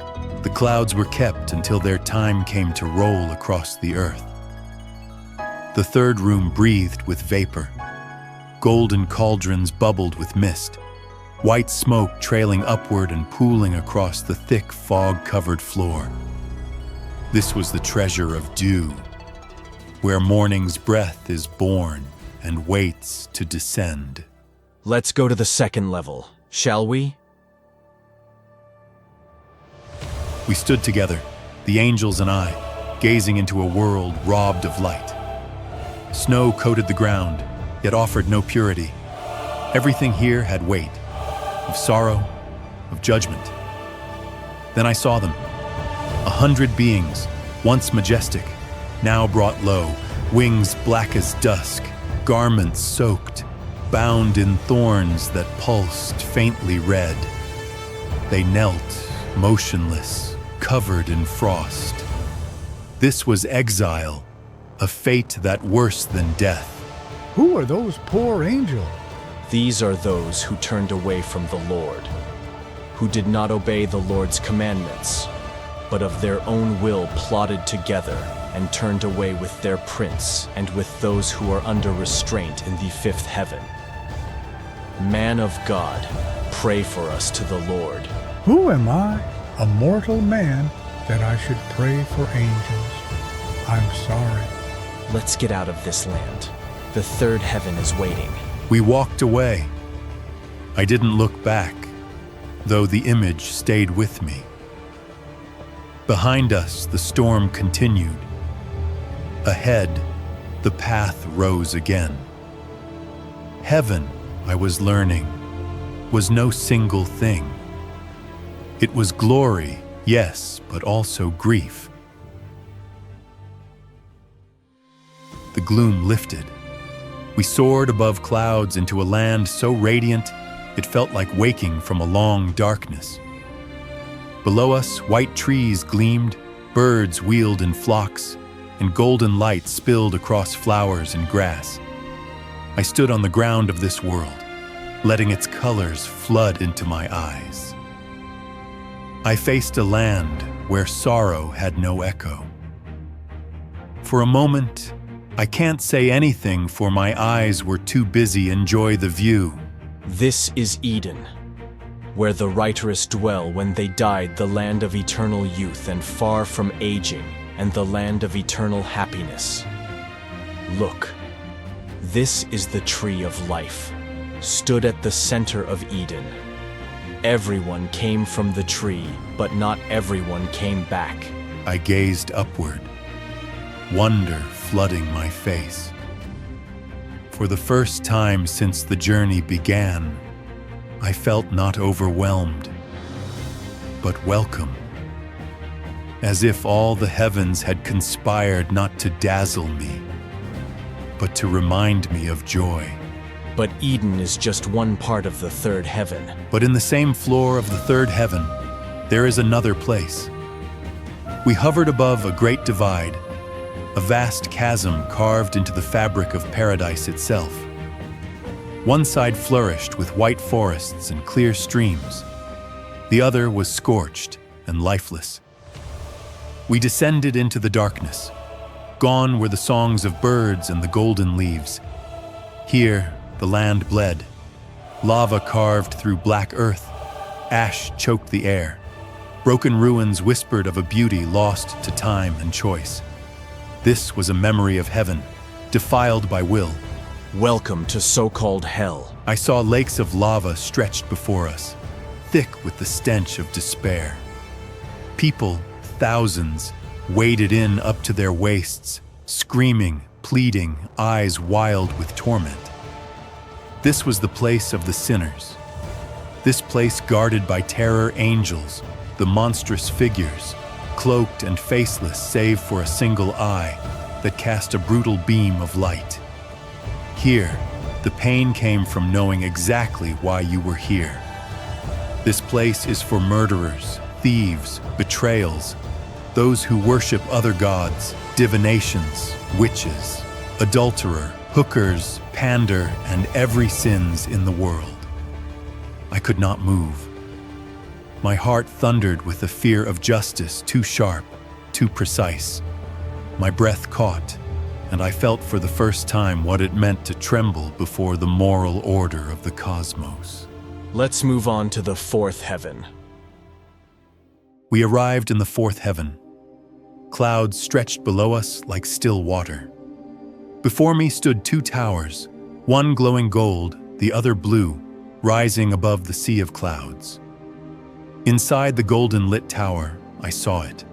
the clouds were kept until their time came to roll across the earth. The third room breathed with vapor. Golden cauldrons bubbled with mist, white smoke trailing upward and pooling across the thick fog-covered floor. This was the treasure of dew, where morning's breath is born and waits to descend. Let's go to the second level, shall we? We stood together, the angels and I, gazing into a world robbed of light. Snow coated the ground, yet offered no purity. Everything here had weight, of sorrow, of judgment. Then I saw them, 100 beings, once majestic, now brought low, wings black as dusk, garments soaked, bound in thorns that pulsed faintly red. They knelt, motionless, covered in frost. This was exile, a fate that worse than death. Who are those poor angels? These are those who turned away from the Lord, who did not obey the Lord's commandments. but of their own will plotted together and turned away with their prince and with those who are under restraint in the fifth heaven. Man of God, pray for us to the Lord. Who am I, a mortal man, that I should pray for angels? I'm sorry. Let's get out of this land. The third heaven is waiting. We walked away. I didn't look back, though the image stayed with me. Behind us, the storm continued. Ahead, the path rose again. Heaven, I was learning, was no single thing. It was glory, yes, but also grief. The gloom lifted. We soared above clouds into a land so radiant it felt like waking from a long darkness. Below us, white trees gleamed, birds wheeled in flocks, and golden light spilled across flowers and grass. I stood on the ground of this world, letting its colors flood into my eyes. I faced a land where sorrow had no echo. For a moment, I can't say anything, for my eyes were too busy enjoy the view. This is Eden, where the righteous dwell when they died, the land of eternal youth and far from aging, and the land of eternal happiness. Look, this is the tree of life, stood at the center of Eden. Everyone came from the tree, but not everyone came back. I gazed upward, wonder flooding my face. For the first time since the journey began, I felt not overwhelmed, but welcome. As if all the heavens had conspired not to dazzle me, but to remind me of joy. But Eden is just one part of the third heaven. But in the same floor of the third heaven, there is another place. We hovered above a great divide, a vast chasm carved into the fabric of paradise itself. One side flourished with white forests and clear streams. The other was scorched and lifeless. We descended into the darkness. Gone were the songs of birds and the golden leaves. Here, the land bled. Lava carved through black earth. Ash choked the air. Broken ruins whispered of a beauty lost to time and choice. This was a memory of heaven, defiled by will. Welcome to so-called hell. I saw lakes of lava stretched before us, thick with the stench of despair. People, thousands, waded in up to their waists, screaming, pleading, eyes wild with torment. This was the place of the sinners. This place guarded by terror angels, the monstrous figures, cloaked and faceless save for a single eye that cast a brutal beam of light. Here, the pain came from knowing exactly why you were here. This place is for murderers, thieves, betrayals, those who worship other gods, divinations, witches, adulterer, hookers, pander, and every sins in the world. I could not move. My heart thundered with the fear of justice too sharp, too precise. My breath caught, and I felt for the first time what it meant to tremble before the moral order of the cosmos. Let's move on to the fourth heaven. We arrived in the fourth heaven. Clouds stretched below us like still water. Before me stood two towers, one glowing gold, the other blue, rising above the sea of clouds. Inside the golden lit tower, I saw it.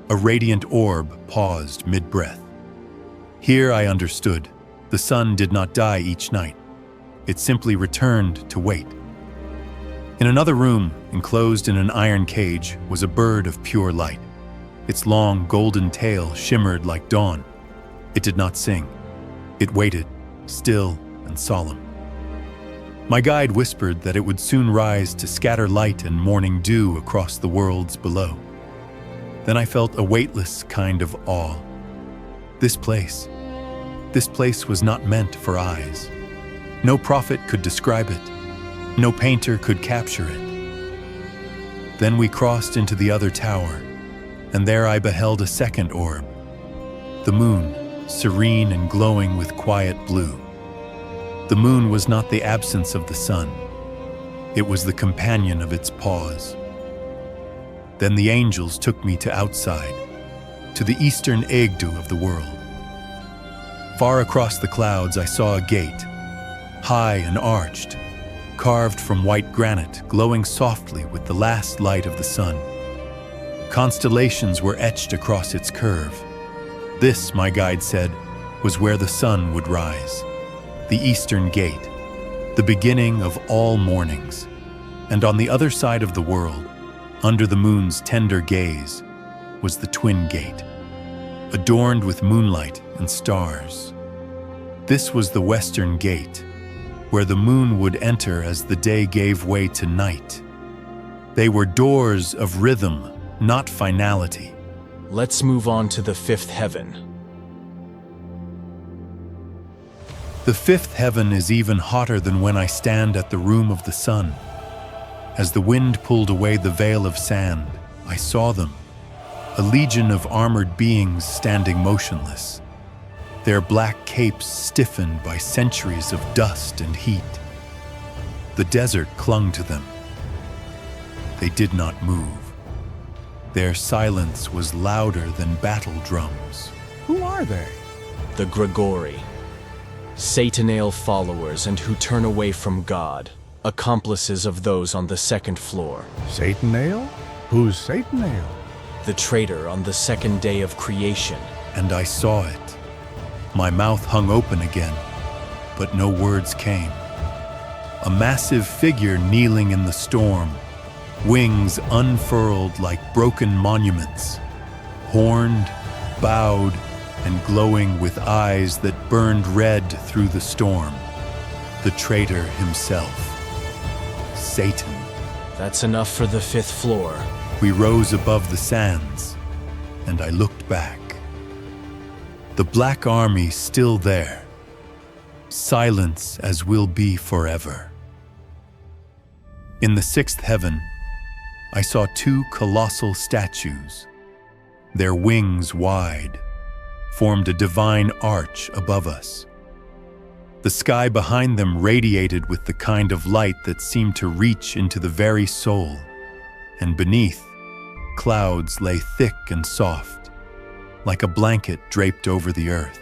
A radiant orb paused mid-breath. Here I understood. The sun did not die each night. It simply returned to wait. In another room, enclosed in an iron cage, was a bird of pure light. Its long golden tail shimmered like dawn. It did not sing. It waited, still and solemn. My guide whispered that it would soon rise to scatter light and morning dew across the worlds below. Then I felt a weightless kind of awe. This place was not meant for eyes. No prophet could describe it. No painter could capture it. Then we crossed into the other tower, And there I beheld a second orb, the moon, serene and glowing with quiet blue. The moon was not the absence of the sun. It was the companion of its pause. Then the angels took me to outside, to the eastern Egdu of the world. Far across the clouds I saw a gate, high and arched, carved from white granite, glowing softly with the last light of the sun. Constellations were etched across its curve. This, my guide said, was where the sun would rise, the eastern gate, the beginning of all mornings. And on the other side of the world, under the moon's tender gaze, was the twin gate, adorned with moonlight and stars. This was the western gate, where the moon would enter as the day gave way to night. They were doors of rhythm, not finality. Let's move on to the fifth heaven. The fifth heaven is even hotter than when I stand at the room of the sun. As the wind pulled away the veil of sand, I saw them, a legion of armored beings standing motionless, their black capes stiffened by centuries of dust and heat. The desert clung to them. They did not move. Their silence was louder than battle drums. Who are they? The Grigori, Satanale followers and who turn away from God, accomplices of those on the second floor. Satanale? Who's Satanale? The traitor on the second day of creation. And I saw it. My mouth hung open again, but no words came. A massive figure kneeling in the storm, wings unfurled like broken monuments, horned, bowed, and glowing with eyes that burned red through the storm. The traitor himself, Satan. That's enough for the fifth floor. We rose above the sands, and I looked back. The Black Army still there, silence as will be forever. In the sixth heaven, I saw two colossal statues. Their wings wide formed a divine arch above us. The sky behind them radiated with the kind of light that seemed to reach into the very soul, and beneath, clouds lay thick and soft, like a blanket draped over the earth.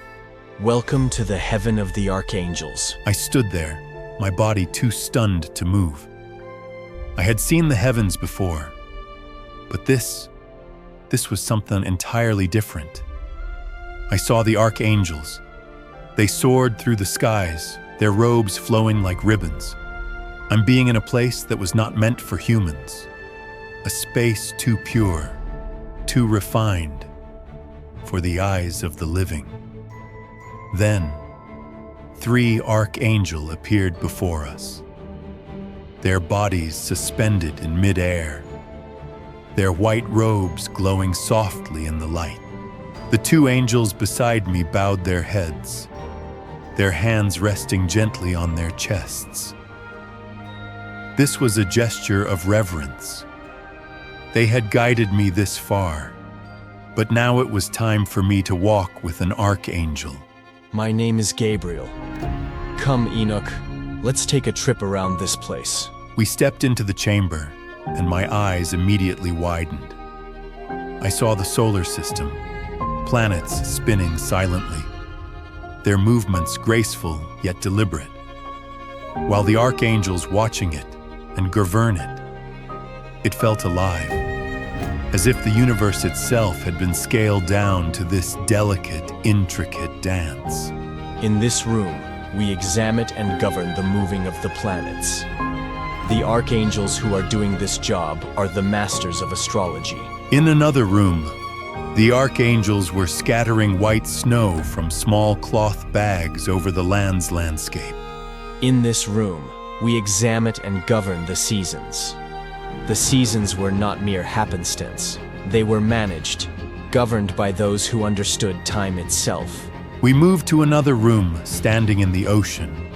Welcome to the heaven of the archangels. I stood there, my body too stunned to move. I had seen the heavens before, but this was something entirely different. I saw the archangels. They soared through the skies, their robes flowing like ribbons. I'm being in a place that was not meant for humans, a space too pure, too refined for the eyes of the living. Then, 3 archangels appeared before us, their bodies suspended in midair, their white robes glowing softly in the light. The 2 angels beside me bowed their heads, their hands resting gently on their chests. This was a gesture of reverence. They had guided me this far, but now it was time for me to walk with an archangel. My name is Gabriel. Come, Enoch, let's take a trip around this place. We stepped into the chamber, and my eyes immediately widened. I saw the solar system, planets spinning silently, their movements graceful yet deliberate, while the archangels watching it and govern it. It felt alive, as if the universe itself had been scaled down to this delicate, intricate dance. In this room, we examine and govern the moving of the planets. The archangels who are doing this job are the masters of astrology. In another room, the archangels were scattering white snow from small cloth bags over the land's landscape. In this room, we examine and govern the seasons. The seasons were not mere happenstance. They were managed, governed by those who understood time itself. We moved to another room standing in the ocean,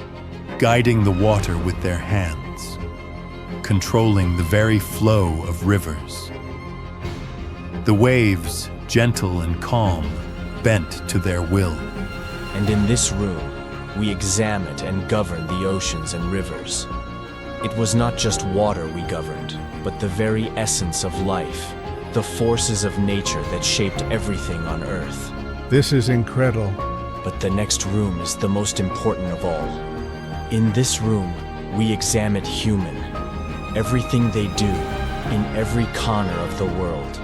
guiding the water with their hands, controlling the very flow of rivers. The waves, gentle and calm, bent to their will. And in this room, we examined and governed the oceans and rivers. It was not just water we governed, but the very essence of life, the forces of nature that shaped everything on Earth. This is incredible. But the next room is the most important of all. In this room, we examine human. Everything they do, in every corner of the world.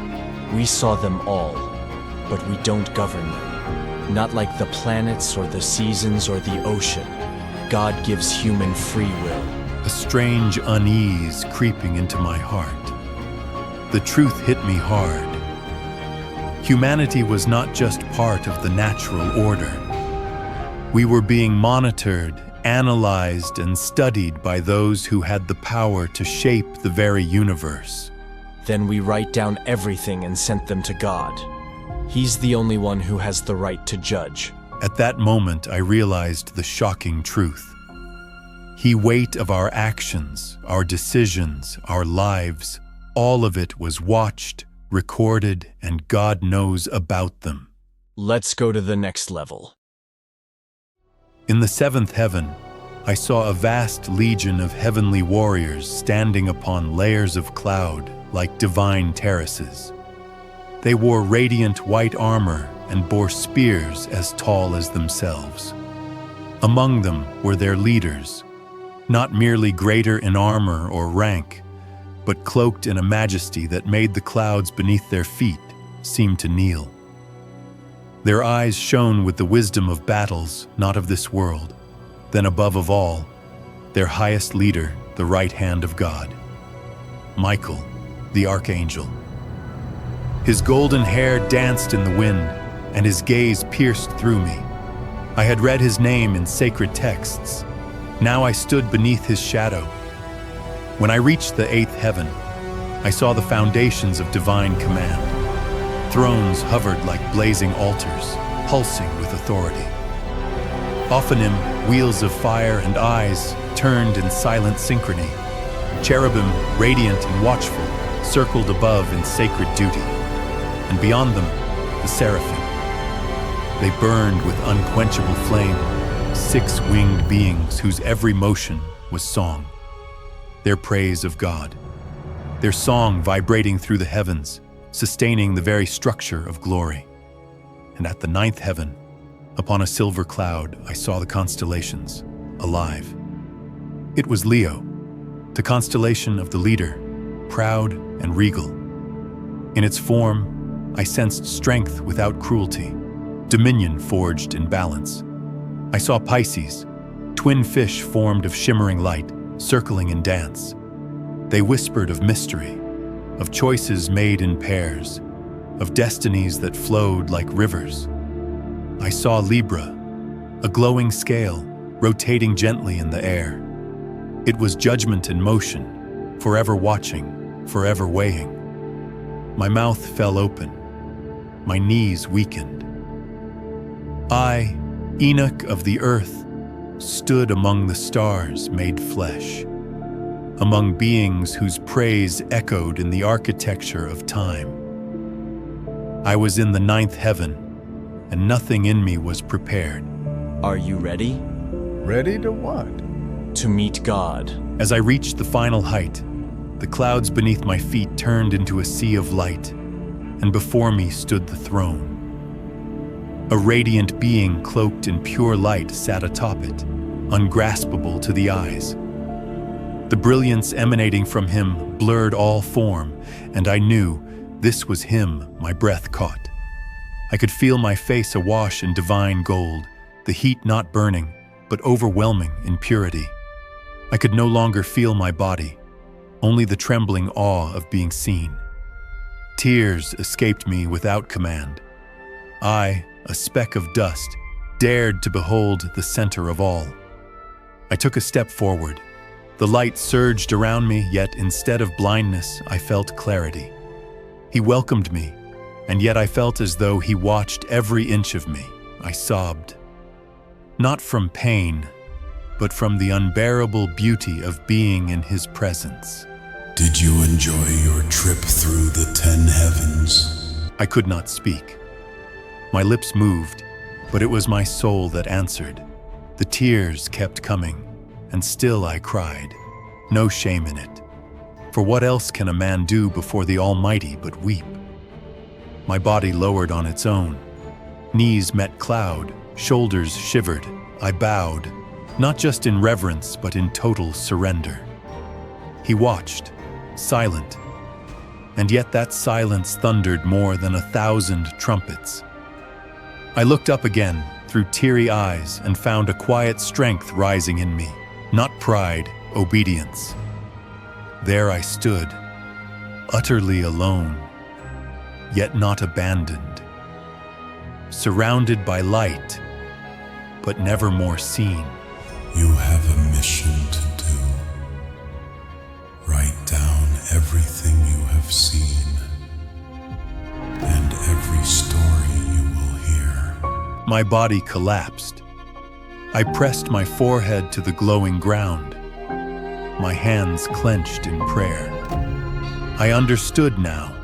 We saw them all, but we don't govern them. Not like the planets or the seasons or the ocean. God gives human free will. A strange unease creeping into my heart. The truth hit me hard. Humanity was not just part of the natural order. We were being monitored, analyzed, and studied by those who had the power to shape the very universe. Then we write down everything and sent them to God. He's the only one who has the right to judge. At that moment, I realized the shocking truth. The weight of our actions, our decisions, our lives, all of it was watched, recorded, and God knows about them. Let's go to the next level. In the seventh heaven, I saw a vast legion of heavenly warriors standing upon layers of cloud like divine terraces. They wore radiant white armor and bore spears as tall as themselves. Among them were their leaders, not merely greater in armor or rank, but cloaked in a majesty that made the clouds beneath their feet seem to kneel. Their eyes shone with the wisdom of battles not of this world. Then above of all, their highest leader, the right hand of God, Michael, the archangel. His golden hair danced in the wind, and his gaze pierced through me. I had read his name in sacred texts. Now I stood beneath his shadow. When I reached the eighth heaven, I saw the foundations of divine command. Thrones hovered like blazing altars, pulsing with authority. Ophanim, wheels of fire and eyes, turned in silent synchrony. Cherubim, radiant and watchful, circled above in sacred duty. And beyond them, the seraphim. They burned with unquenchable flame, six-winged beings whose every motion was song. Their praise of God. Their song vibrating through the heavens, sustaining the very structure of glory. And at the ninth heaven, upon a silver cloud, I saw the constellations, alive. It was Leo, the constellation of the leader, proud and regal. In its form, I sensed strength without cruelty, dominion forged in balance. I saw Pisces, twin fish formed of shimmering light, circling in dance. They whispered of mystery, of choices made in pairs, of destinies that flowed like rivers. I saw Libra, a glowing scale, rotating gently in the air. It was judgment in motion, forever watching, forever weighing. My mouth fell open, my knees weakened. I, Enoch of the earth, stood among the stars made flesh, among beings whose praise echoed in the architecture of time. I was in the ninth heaven, and nothing in me was prepared. Are you ready? Ready to what? To meet God. As I reached the final height, the clouds beneath my feet turned into a sea of light, and before me stood the throne. A radiant being cloaked in pure light sat atop it, ungraspable to the eyes. The brilliance emanating from him blurred all form, and I knew this was him my breath caught. I could feel my face awash in divine gold, the heat not burning, but overwhelming in purity. I could no longer feel my body, only the trembling awe of being seen. Tears escaped me without command. I, a speck of dust, dared to behold the center of all. I took a step forward. The light surged around me, yet instead of blindness, I felt clarity. He welcomed me, and yet I felt as though he watched every inch of me. I sobbed. Not from pain, but from the unbearable beauty of being in his presence. Did you enjoy your trip through the 10 heavens? I could not speak. My lips moved, but it was my soul that answered. The tears kept coming, and still I cried. No shame in it. For what else can a man do before the Almighty but weep? My body lowered on its own. Knees met cloud, shoulders shivered. I bowed, not just in reverence, but in total surrender. He watched, silent, and yet that silence thundered more than 1,000 trumpets. I looked up again through teary eyes and found a quiet strength rising in me, not pride, obedience. There I stood, utterly alone, yet not abandoned, surrounded by light, but never more seen. You have a mission to do. Write down everything you have seen and every story you will hear. My body collapsed. I pressed my forehead to the glowing ground. My hands clenched in prayer. I understood now.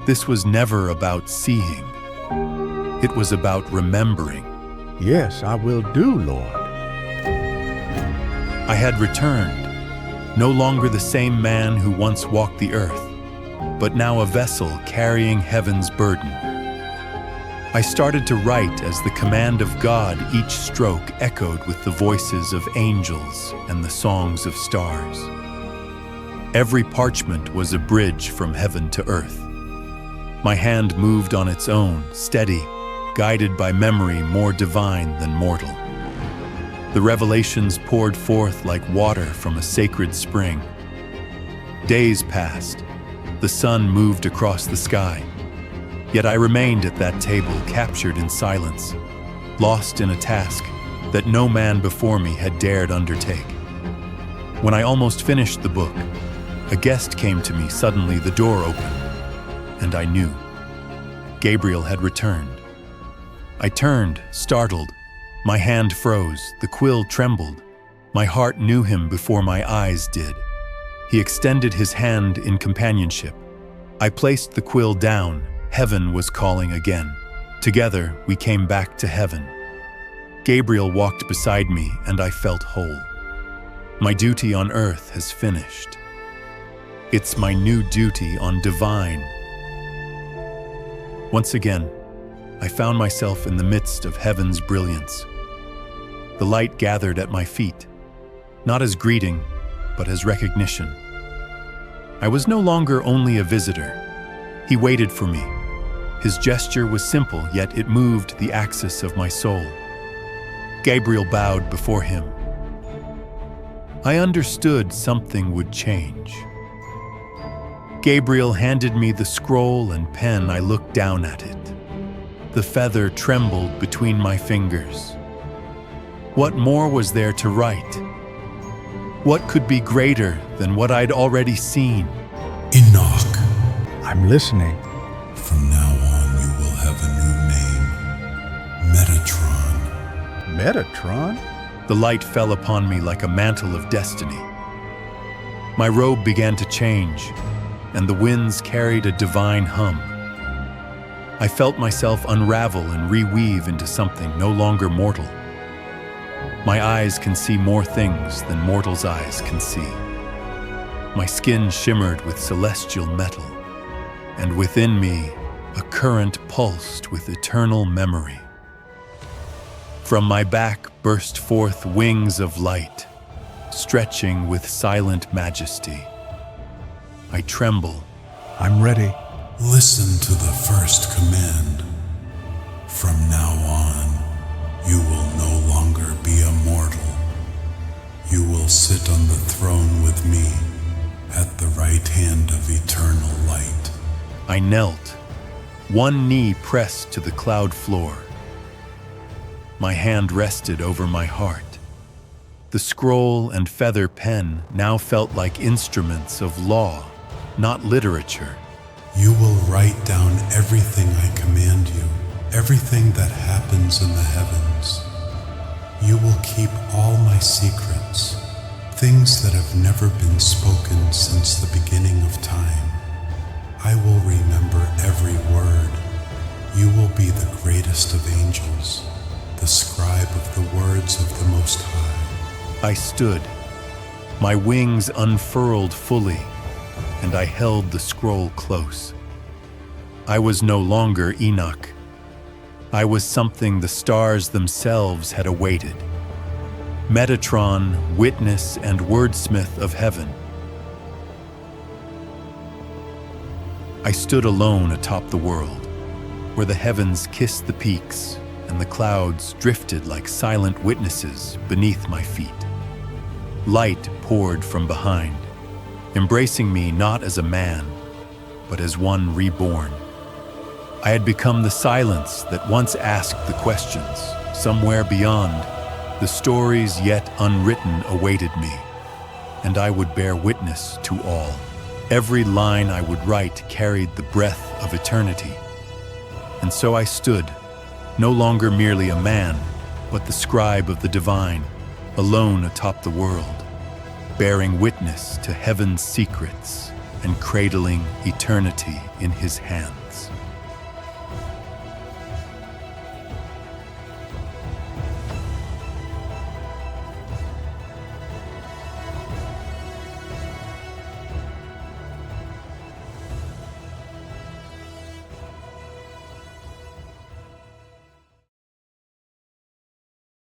This was never about seeing. It was about remembering. Yes, I will do, Lord. I had returned, no longer the same man who once walked the earth, but now a vessel carrying heaven's burden. I started to write as the command of God, each stroke echoed with the voices of angels and the songs of stars. Every parchment was a bridge from heaven to earth. My hand moved on its own, steady, guided by memory more divine than mortal. The revelations poured forth like water from a sacred spring. Days passed. The sun moved across the sky. Yet I remained at that table, captured in silence, lost in a task that no man before me had dared undertake. When I almost finished the book, a guest came to me. Suddenly the door opened, and I knew. Gabriel had returned. I turned, startled. My hand froze, the quill trembled. My heart knew him before my eyes did. He extended his hand in companionship. I placed the quill down. Heaven was calling again. Together, we came back to heaven. Gabriel walked beside me, and I felt whole. My duty on earth has finished. It's my new duty on divine. Once again, I found myself in the midst of heaven's brilliance. The light gathered at my feet, not as greeting, but as recognition. I was no longer only a visitor. He waited for me. His gesture was simple, yet it moved the axis of my soul. Gabriel bowed before him. I understood something would change. Gabriel handed me the scroll and pen. I looked down at it. The feather trembled between my fingers. What more was there to write? What could be greater than what I'd already seen? Enoch. I'm listening. From now on, you will have a new name. Metatron. Metatron? The light fell upon me like a mantle of destiny. My robe began to change, and the winds carried a divine hum. I felt myself unravel and reweave into something no longer mortal. My eyes can see more things than mortal's eyes can see. My skin shimmered with celestial metal, and within me, a current pulsed with eternal memory. From my back burst forth wings of light, stretching with silent majesty. I tremble. I'm ready. Listen to the first command. From now on, you will no longer be a mortal. You will sit on the throne with me at the right hand of eternal light. I knelt, one knee pressed to the cloud floor. My hand rested over my heart. The scroll and feather pen now felt like instruments of law, not literature. You will write down everything I command you, everything that happens in the heavens. You will keep all my secrets, things that have never been spoken since the beginning of time. I will remember every word. You will be the greatest of angels, the scribe of the words of the Most High. I stood, my wings unfurled fully, and I held the scroll close. I was no longer Enoch. I was something the stars themselves had awaited. Metatron, witness and wordsmith of heaven. I stood alone atop the world, where the heavens kissed the peaks and the clouds drifted like silent witnesses beneath my feet. Light poured from behind, embracing me not as a man, but as one reborn. I had become the silence that once asked the questions. Somewhere beyond, the stories yet unwritten awaited me, and I would bear witness to all. Every line I would write carried the breath of eternity. And so I stood, no longer merely a man, but the scribe of the divine, alone atop the world, bearing witness to heaven's secrets and cradling eternity in his hand.